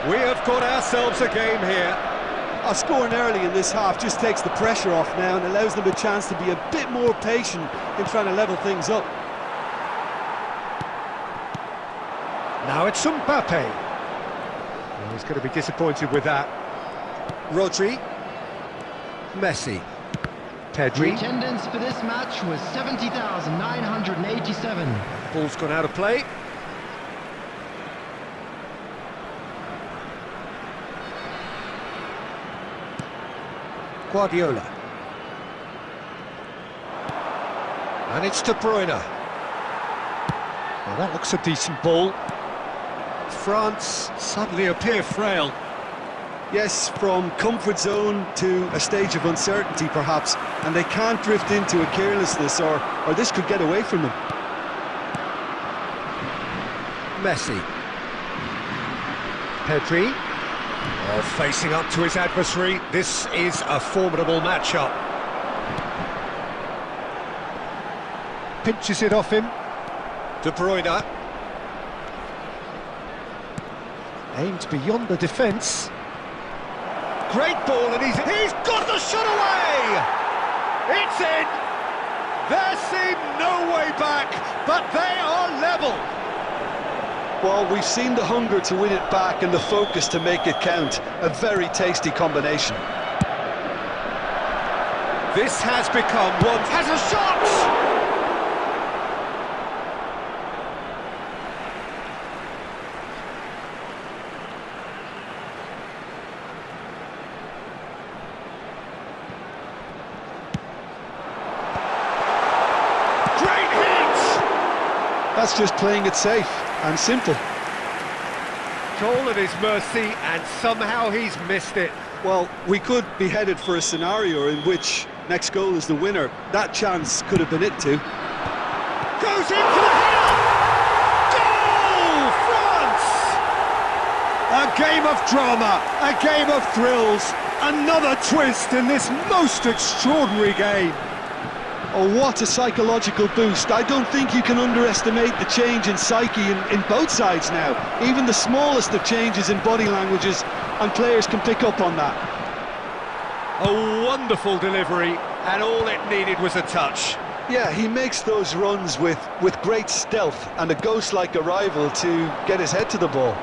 We have got ourselves a game here. Scoring early in this half just takes the pressure off now and allows them a chance to be a bit more patient in trying to level things up. Now it's Mbappe. Well, he's going to be disappointed with that. Rodri. Messi. Pedri. Attendance for this match was 70,987. Ball's gone out of play. Guardiola. And it's De Bruyne. Well, that looks a decent ball. France suddenly appear frail. Yes, from comfort zone to a stage of uncertainty perhaps, and they can't drift into a carelessness or this could get away from them. Messi. Pedri. Oh, facing up to his adversary. This is a formidable matchup. Pinches it off him. De Bruyne. Aimed beyond the defence. Great ball, and he's got the shot away! It's in! There seemed no way back, but they are level. Well, we've seen the hunger to win it back and the focus to make it count. A very tasty combination. This has become one... Has a shot! That's just playing it safe and simple. Goal at his mercy, and somehow he's missed it. Well, we could be headed for a scenario in which next goal is the winner. That chance could have been it too. Goes in for the header! Goal! France! A game of drama, a game of thrills, another twist in this most extraordinary game. Oh, what a psychological boost. I don't think you can underestimate the change in psyche in both sides now. Even the smallest of changes in body languages, and players can pick up on that. A wonderful delivery, and all it needed was a touch. Yeah, he makes those runs with great stealth and a ghost-like arrival to get his head to the ball.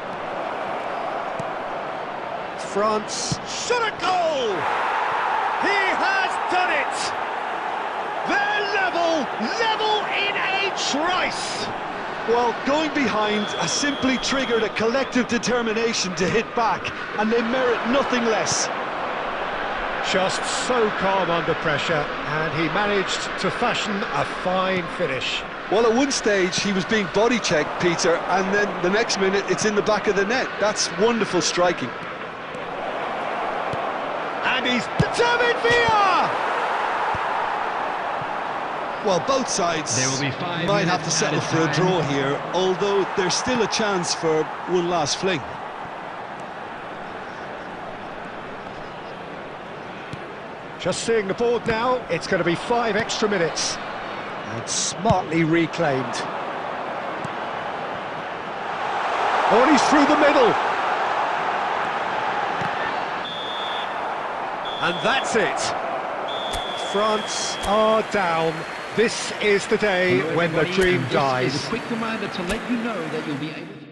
France shot a goal! He has done it! They're level in a trice! Well, going behind has simply triggered a collective determination to hit back, and they merit nothing less. Just so calm under pressure, and he managed to fashion a fine finish. Well, at one stage he was being body checked, Peter, and then the next minute it's in the back of the net. That's wonderful striking. And he's David Villa! Well, both sides There will be 5 might have to minutes settle added for a time. draw here, although there's still a chance for one last fling. Just seeing the board now, it's going to be 5 extra minutes. And smartly reclaimed. Oh, and he's through the middle. And that's it. France are down. This is the day when the dream dies. This is a quick reminder to let you know that you'll be able to